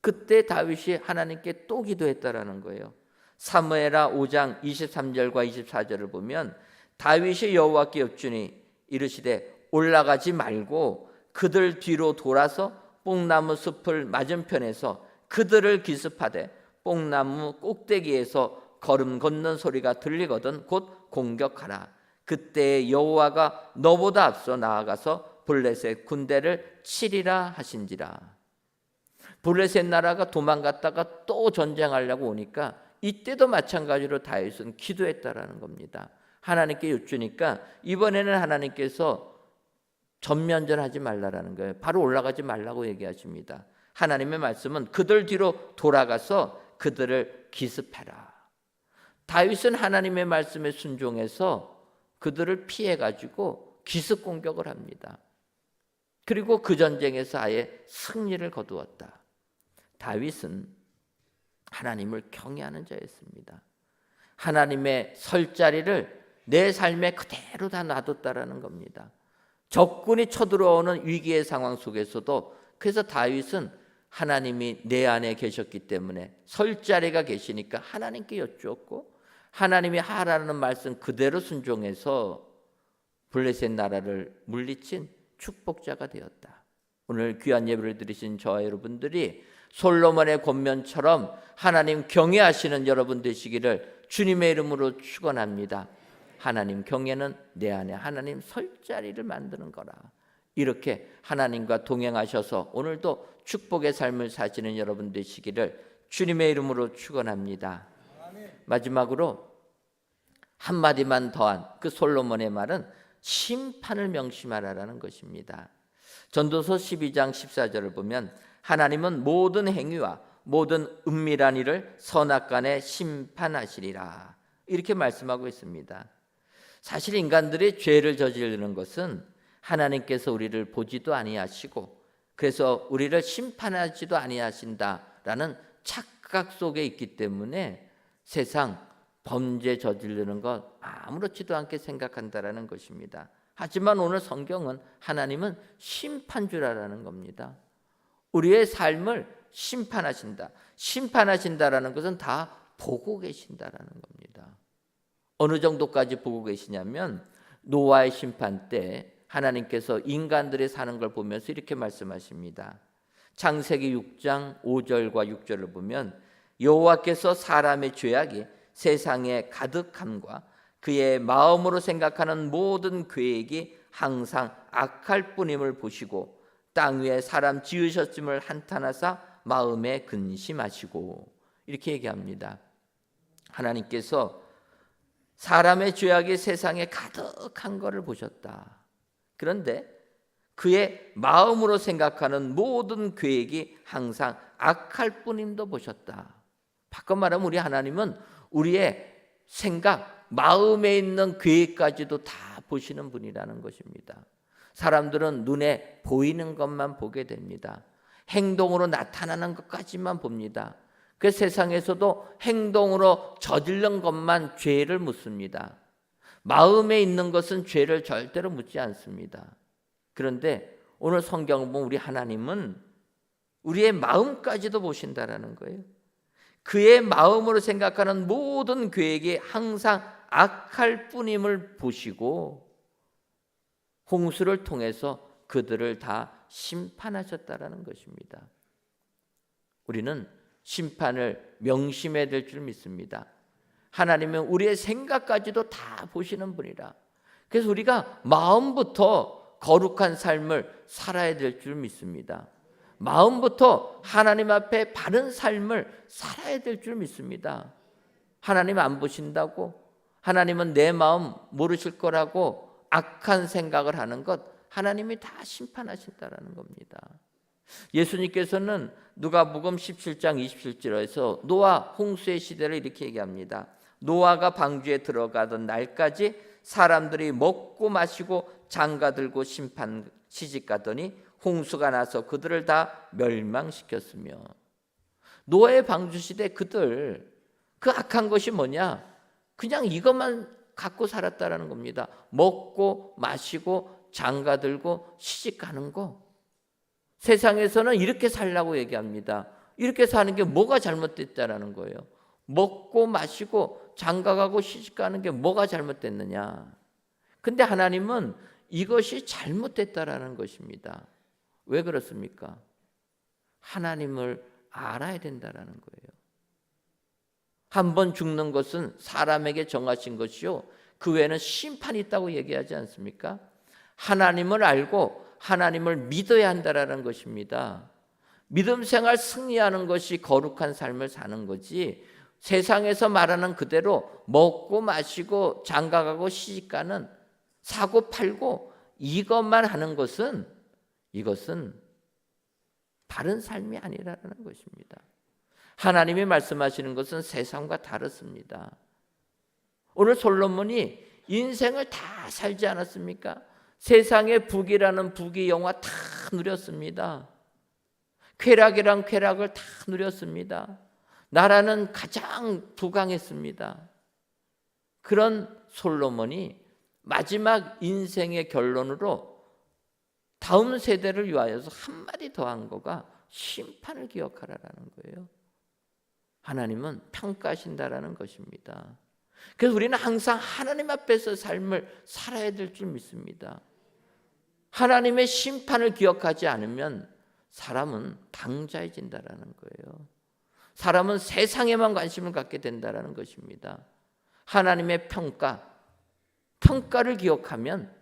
그때 다윗이 하나님께 또 기도했다라는 거예요. 사무엘하 5장 23절과 24절을 보면 다윗이 여호와께 여쭈니 이르시되 올라가지 말고 그들 뒤로 돌아서 뽕나무 숲을 맞은편에서 그들을 기습하되 뽕나무 꼭대기에서 걸음 걷는 소리가 들리거든 곧 공격하라. 그때 여호와가 너보다 앞서 나아가서 블레셋 군대를 치리라 하신지라. 블레셋 나라가 도망갔다가 또 전쟁하려고 오니까 이때도 마찬가지로 다윗은 기도했다라는 겁니다. 하나님께 여쭈니까 이번에는 하나님께서 전면전하지 말라라는 거예요. 바로 올라가지 말라고 얘기하십니다. 하나님의 말씀은 그들 뒤로 돌아가서 그들을 기습해라. 다윗은 하나님의 말씀에 순종해서 그들을 피해가지고 기습 공격을 합니다. 그리고 그 전쟁에서 아예 승리를 거두었다. 다윗은 하나님을 경외하는 자였습니다. 하나님의 설 자리를 내 삶에 그대로 다 놔뒀다라는 겁니다. 적군이 쳐들어오는 위기의 상황 속에서도 그래서 다윗은 하나님이 내 안에 계셨기 때문에 설 자리가 계시니까 하나님께 여쭈었고 하나님이 하라는 말씀 그대로 순종해서 블레셋 나라를 물리친 축복자가 되었다. 오늘 귀한 예배를 드리신 저와 여러분들이 솔로몬의 권면처럼 하나님 경외하시는 여러분 되시기를 주님의 이름으로 축원합니다. 하나님 경외는 내 안에 하나님 설 자리를 만드는 거라. 이렇게 하나님과 동행하셔서 오늘도 축복의 삶을 사시는 여러분 되시기를 주님의 이름으로 축원합니다. 마지막으로 한마디만 더한 그 솔로몬의 말은 심판을 명심하라라는 것입니다. 전도서 12장 14절을 보면 하나님은 모든 행위와 모든 은밀한 일을 선악간에 심판하시리라 이렇게 말씀하고 있습니다. 사실 인간들이 죄를 저지르는 것은 하나님께서 우리를 보지도 아니하시고 그래서 우리를 심판하지도 아니하신다라는 착각 속에 있기 때문에 세상 범죄 저지르는 것 아무렇지도 않게 생각한다라는 것입니다. 하지만 오늘 성경은 하나님은 심판주라는 겁니다. 우리의 삶을 심판하신다. 심판하신다라는 것은 다 보고 계신다라는 겁니다. 어느 정도까지 보고 계시냐면 노아의 심판 때 하나님께서 인간들이 사는 걸 보면서 이렇게 말씀하십니다. 창세기 6장 5절과 6절을 보면 여호와께서 사람의 죄악이 세상에 가득함과 그의 마음으로 생각하는 모든 계획이 항상 악할 뿐임을 보시고 땅 위에 사람 지으셨음을 한탄하사 마음에 근심하시고 이렇게 얘기합니다. 하나님께서 사람의 죄악이 세상에 가득한 것을 보셨다. 그런데 그의 마음으로 생각하는 모든 계획이 항상 악할 뿐임도 보셨다. 바꿔 말하면 우리 하나님은 우리의 생각, 마음에 있는 계획까지도 다 보시는 분이라는 것입니다. 사람들은 눈에 보이는 것만 보게 됩니다. 행동으로 나타나는 것까지만 봅니다. 그 세상에서도 행동으로 저지른 것만 죄를 묻습니다. 마음에 있는 것은 죄를 절대로 묻지 않습니다. 그런데 오늘 성경을 보면 우리 하나님은 우리의 마음까지도 보신다라는 거예요. 그의 마음으로 생각하는 모든 계획이 항상 악할 뿐임을 보시고 홍수를 통해서 그들을 다 심판하셨다라는 것입니다. 우리는 심판을 명심해야 될 줄 믿습니다. 하나님은 우리의 생각까지도 다 보시는 분이라. 그래서 우리가 마음부터 거룩한 삶을 살아야 될 줄 믿습니다. 마음부터 하나님 앞에 바른 삶을 살아야 될 줄 믿습니다. 하나님 안 보신다고, 하나님은 내 마음 모르실 거라고 악한 생각을 하는 것 하나님이 다 심판하신다라는 겁니다. 예수님께서는 누가복음 17장 27절에서 노아 홍수의 시대를 이렇게 얘기합니다. 노아가 방주에 들어가던 날까지 사람들이 먹고 마시고 장가들고 시집가더니 홍수가 나서 그들을 다 멸망시켰으며 노아의 방주시대 그들 그 악한 것이 뭐냐? 그냥 이것만 갖고 살았다라는 겁니다. 먹고 마시고 장가들고 시집가는 거. 세상에서는 이렇게 살라고 얘기합니다. 이렇게 사는 게 뭐가 잘못됐다라는 거예요. 먹고 마시고 장가가고 시집가는 게 뭐가 잘못됐느냐? 근데 하나님은 이것이 잘못됐다라는 것입니다. 왜 그렇습니까? 하나님을 알아야 된다라는 거예요. 한 번 죽는 것은 사람에게 정하신 것이요, 그 외에는 심판이 있다고 얘기하지 않습니까? 하나님을 알고 하나님을 믿어야 한다라는 것입니다. 믿음 생활 승리하는 것이 거룩한 삶을 사는 거지, 세상에서 말하는 그대로 먹고 마시고 장가가고 시집가는, 사고 팔고 이것만 하는 것은, 이것은 바른 삶이 아니라는 것입니다. 하나님이 말씀하시는 것은 세상과 다르습니다. 오늘 솔로몬이 인생을 다 살지 않았습니까? 세상의 북이라는 북이 영화 다 누렸습니다. 쾌락이란 쾌락을 다 누렸습니다. 나라는 가장 부강했습니다. 그런 솔로몬이 마지막 인생의 결론으로 다음 세대를 위하여서 한마디 더 한 거가 심판을 기억하라라는 거예요. 하나님은 평가하신다라는 것입니다. 그래서 우리는 항상 하나님 앞에서 삶을 살아야 될 줄 믿습니다. 하나님의 심판을 기억하지 않으면 사람은 당자해진다라는 거예요. 사람은 세상에만 관심을 갖게 된다라는 것입니다. 하나님의 평가를 기억하면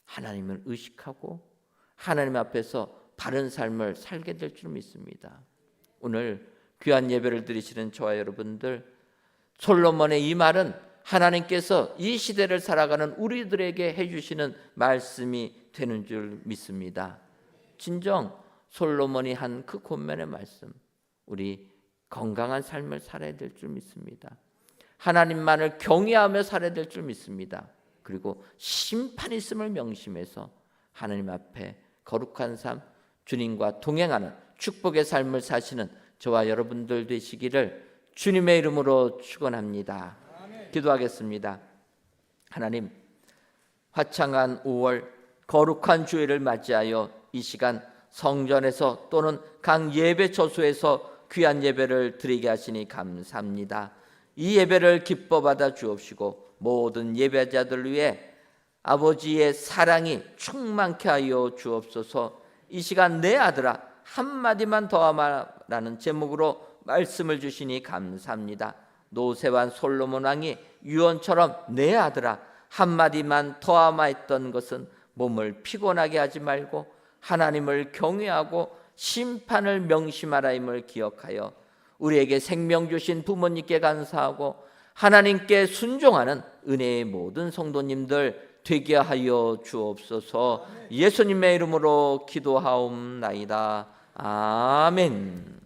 하나님을 의식하고 하나님 앞에서 바른 삶을 살게 될 줄 믿습니다. 오늘 귀한 예배를 드리시는 저와 여러분들, 솔로몬의 이 말은 하나님께서 이 시대를 살아가는 우리들에게 해주시는 말씀이 되는 줄 믿습니다. 진정 솔로몬이 한 그 권면의 말씀, 우리 건강한 삶을 살아야 될 줄 믿습니다. 하나님만을 경외하며 살아야 될 줄 믿습니다. 그리고 심판이 있음을 명심해서 하나님 앞에 거룩한 삶, 주님과 동행하는 축복의 삶을 사시는 저와 여러분들 되시기를 주님의 이름으로 축원합니다. 기도하겠습니다. 하나님, 화창한 5월 거룩한 주일을 맞이하여 이 시간 성전에서 또는 각 예배 처소에서 귀한 예배를 드리게 하시니 감사합니다. 이 예배를 기뻐 받아 주옵시고 모든 예배자들 위해 아버지의 사랑이 충만케 하여 주옵소서. 이 시간 내 아들아 한마디만 더하마라는 제목으로 말씀을 주시니 감사합니다. 노새완 솔로몬 왕이 유언처럼 내 아들아 한마디만 더하마 했던 것은 몸을 피곤하게 하지 말고 하나님을 경외하고 심판을 명심하라임을 기억하여 우리에게 생명 주신 부모님께 감사하고 하나님께 순종하는 은혜의 모든 성도님들 되게 하여 주옵소서. 예수님의 이름으로 기도하옵나이다. 아멘.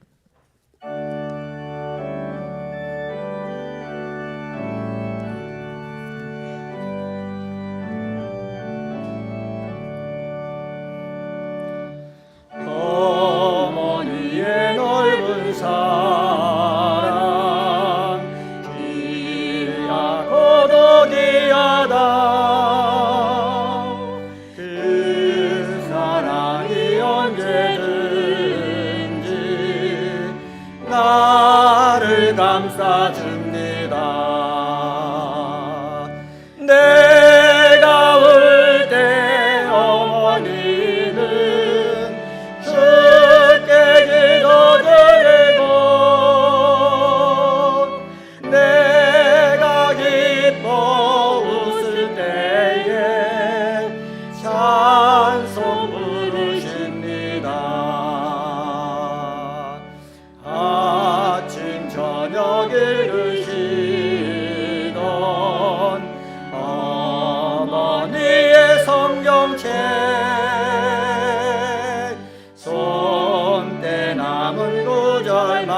어머니의 넓은 사랑 귀하고 고귀하다. 그 사랑이 언제든지 나를 감싸줍니다. 내가 울 때 어머니는 주께 기도드리고 내가 기뻐 웃을 때에 찬송 부르십니다. 아침 저녁 읽으시던 어머니의 성경책 손때 남은 구절마다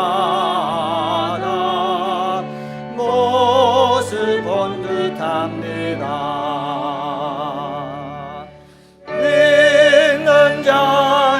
모습 본 듯합니다. 믿는 자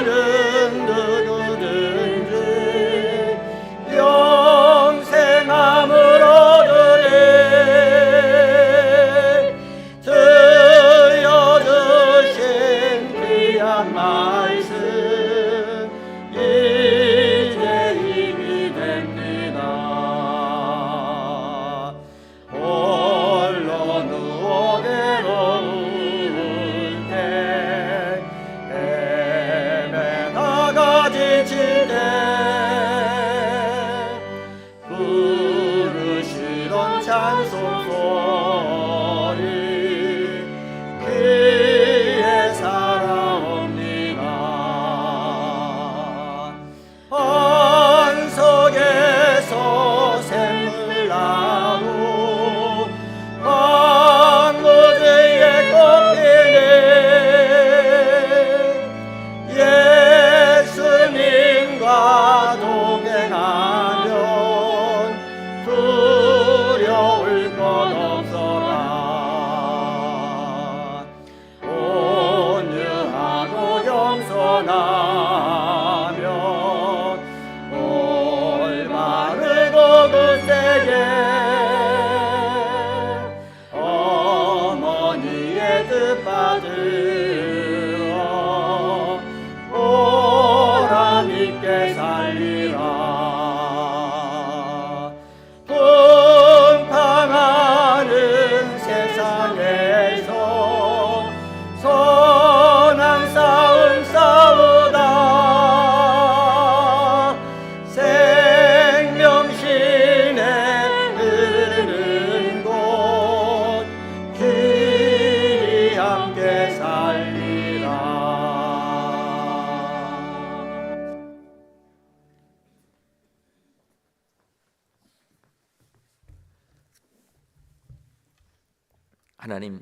하나님,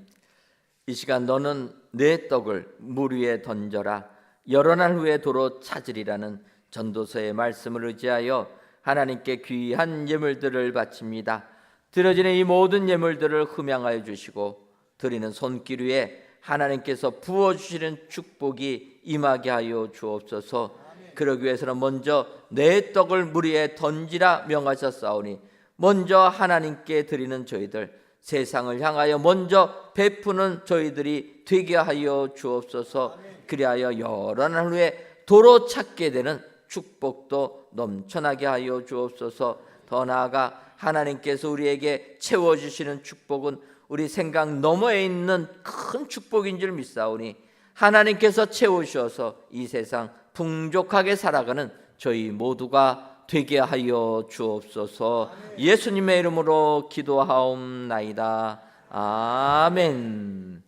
이 시간 너는 내 떡을 물 위에 던져라 여러 날 후에 도로 찾으리라는 전도서의 말씀을 의지하여 하나님께 귀한 예물들을 바칩니다. 드려지는 이 모든 예물들을 흠양하여 주시고 드리는 손길 위에 하나님께서 부어주시는 축복이 임하게 하여 주옵소서. 그러기 위해서는 먼저 내 떡을 물 위에 던지라 명하셨사오니 먼저 하나님께 드리는 저희들, 세상을 향하여 먼저 베푸는 저희들이 되게 하여 주옵소서. 그리하여 여러 날 후에 도로 찾게 되는 축복도 넘쳐나게 하여 주옵소서. 더 나아가 하나님께서 우리에게 채워주시는 축복은 우리 생각 너머에 있는 큰 축복인 줄 믿사오니 하나님께서 채우셔서 이 세상 풍족하게 살아가는 저희 모두가 되게 하여 주옵소서. 예수님의 이름으로 기도하옵나이다. 아멘.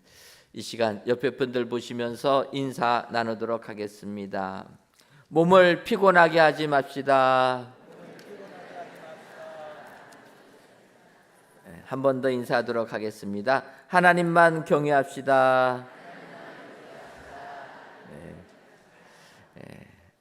이 시간 옆에 분들 보시면서 인사 나누도록 하겠습니다. 몸을 피곤하게 하지 맙시다. 한 번 더 인사하도록 하겠습니다. 하나님만 경외합시다.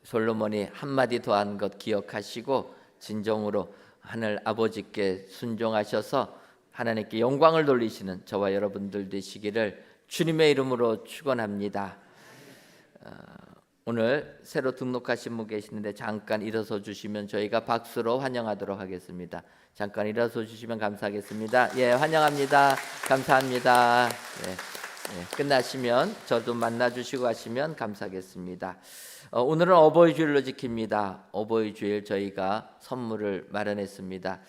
솔로몬이 한마디 더한 것 기억하시고 진정으로 하늘 아버지께 순종하셔서 하나님께 영광을 돌리시는 저와 여러분들 되시기를 주님의 이름으로 축원합니다. 오늘 새로 등록하신 분 계시는데 잠깐 일어서 주시면 저희가 박수로 환영하도록 하겠습니다. 잠깐 일어서 주시면 감사하겠습니다. 예, 환영합니다. 감사합니다. 끝나시면 저도 만나 주시고 하시면 감사하겠습니다. 오늘은 어버이 주일로 지킵니다. 어버이 주일 저희가 선물을 마련했습니다.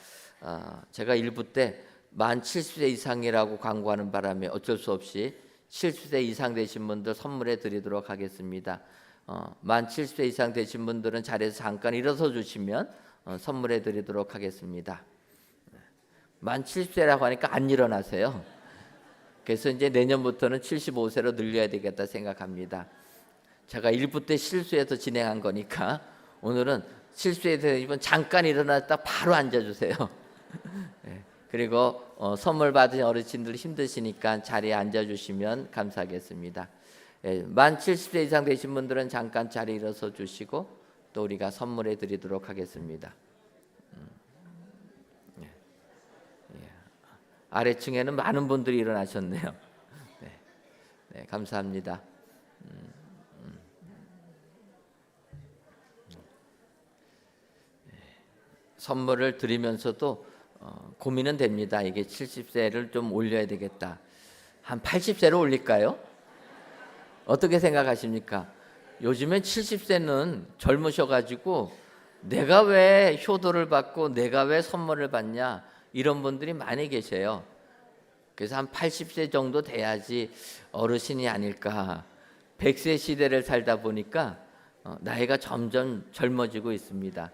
제가 일부 때 만 70세 이상이라고 광고하는 바람에 어쩔 수 없이 70세 이상 되신 분들 선물해 드리도록 하겠습니다. 만 70세 이상 되신 분들은 자리에서 잠깐 일어서 주시면 선물해 드리도록 하겠습니다. 만 70세라고 하니까 안 일어나세요. 그래서 이제 내년부터는 75세로 늘려야 되겠다 생각합니다. 제가 일부 때 실수해서 진행한 거니까 오늘은 실수에 대해서 잠깐 일어났다 바로 앉아주세요. 그리고 선물 받은 어르신들 힘드시니까 자리에 앉아주시면 감사하겠습니다. 만 70세 이상 되신 분들은 잠깐 자리에 일어서 주시고 또 우리가 선물해 드리도록 하겠습니다. 아래층에는 많은 분들이 일어나셨네요. 네, 감사합니다. 선물을 드리면서도 고민은 됩니다. 이게 70세를 좀 올려야 되겠다. 한 80세로 올릴까요? 어떻게 생각하십니까? 요즘엔 70세는 젊으셔가지고 내가 왜 효도를 받고 내가 왜 선물을 받냐 이런 분들이 많이 계세요. 그래서 한 80세 정도 돼야지 어르신이 아닐까. 100세 시대를 살다 보니까 나이가 점점 젊어지고 있습니다.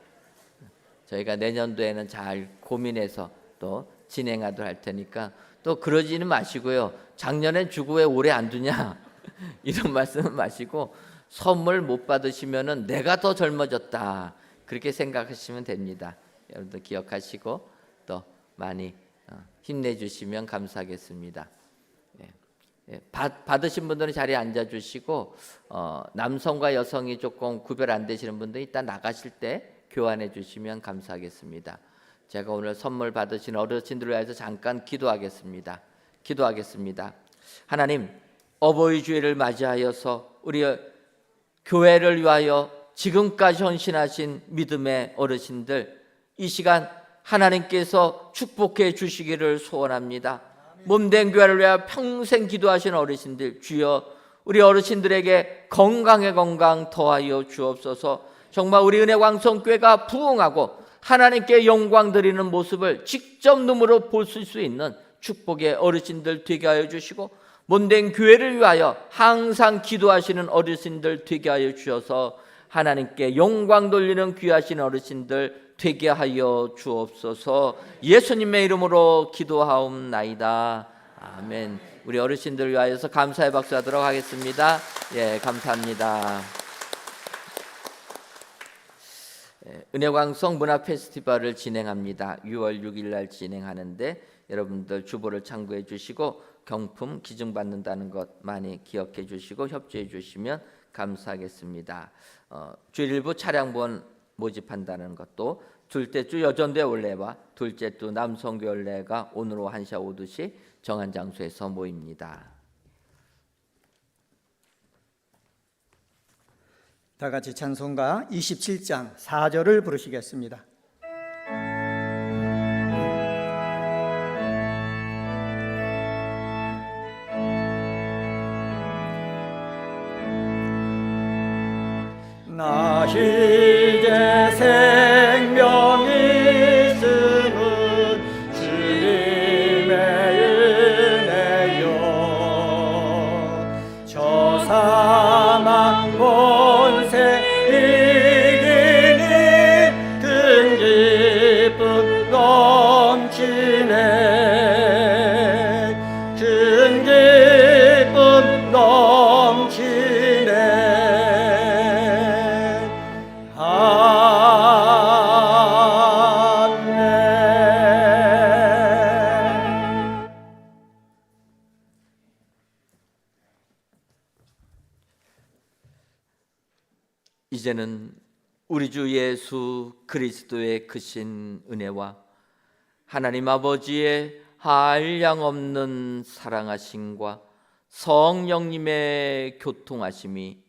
저희가 내년도에는 잘 고민해서 또 진행하도록 할 테니까 또 그러지는 마시고요. 작년엔 주고 왜 올해 안 두냐 이런 말씀은 마시고 선물 못 받으시면은 내가 더 젊어졌다 그렇게 생각하시면 됩니다. 여러분들 기억하시고 또 많이 힘내주시면 감사하겠습니다. 받으신 분들은 자리에 앉아주시고 남성과 여성이 조금 구별 안 되시는 분들은 이따 나가실 때 교환해 주시면 감사하겠습니다. 제가 오늘 선물 받으신 어르신들을 위해서 잠깐 기도하겠습니다. 하나님, 어버이 주일을 맞이하여서 우리 교회를 위하여 지금까지 헌신하신 믿음의 어르신들 이 시간 하나님께서 축복해 주시기를 소원합니다. 몸된 교회를 위하여 평생 기도하신 어르신들 주여 우리 어르신들에게 건강에 건강 더하여 주옵소서. 정말 우리 은혜광성교회가 부흥하고 하나님께 영광 드리는 모습을 직접 눈으로 볼 수 있는 축복의 어르신들 되게 하여 주시고 몸된 교회를 위하여 항상 기도하시는 어르신들 되게 하여 주셔서 하나님께 영광 돌리는 귀하신 어르신들 되게 하여 주옵소서. 예수님의 이름으로 기도하옵나이다. 아멘. 우리 어르신들 위하여서 감사의 박수하도록 하겠습니다. 예, 감사합니다. 은혜광성 문화 페스티벌을 진행합니다. 6월 6일 날 진행하는데 여러분들 주보를 참고해 주시고 경품 기증받는다는 것 많이 기억해 주시고 협조해 주시면 감사하겠습니다. 주일부 차량본 모집한다는 것도 둘째 주 여전대 올레와 둘째 주 남성교회가 오늘 오후 1시 오두시 정한 장소에서 모입니다. 다 같이 찬송가 27장 4절을 부르시겠습니다. 나 이제 생명이 있음은 주님의 은혜요 저 사망 권세 이기니 큰 기쁨 넘치네 큰 기쁨 넘치네 이제는 우리 주 예수 그리스도의 크신 은혜와 하나님 아버지의 한량없는 사랑하심과 성령님의 교통하심이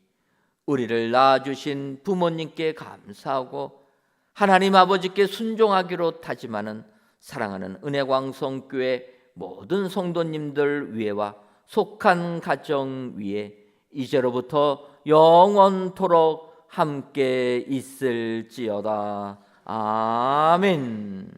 우리를 낳아주신 부모님께 감사하고 하나님 아버지께 순종하기로 다짐하는 사랑하는 은혜광성교회 모든 성도님들 위에와 속한 가정 위에 이제로부터 영원토록 함께 있을지어다. 아멘.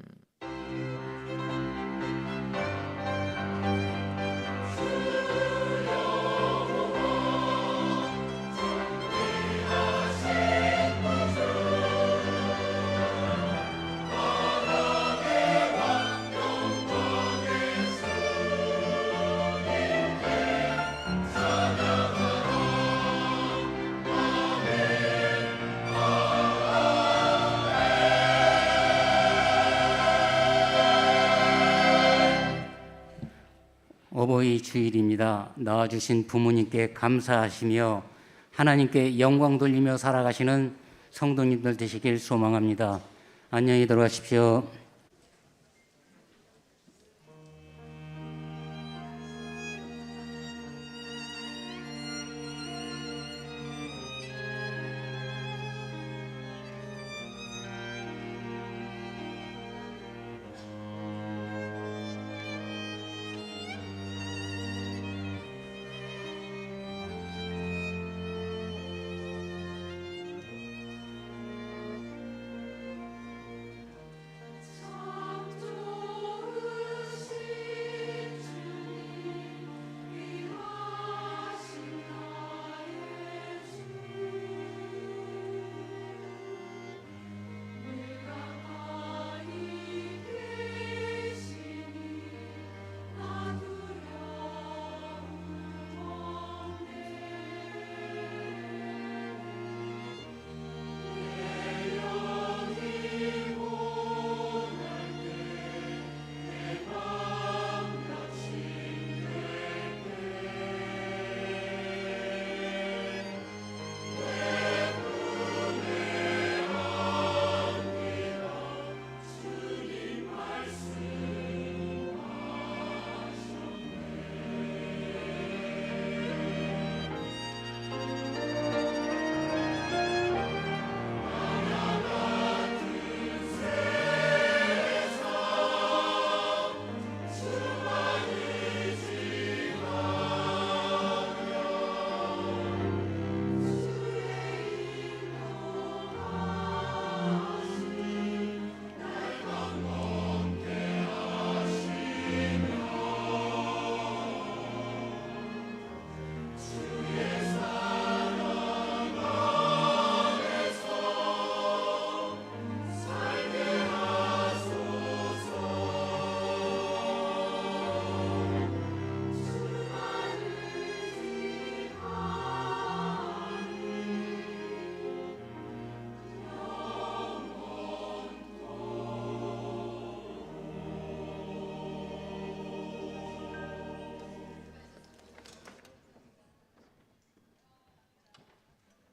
어버이 주일입니다. 낳아주신 부모님께 감사하시며 하나님께 영광 돌리며 살아가시는 성도님들 되시길 소망합니다. 안녕히 들어가십시오.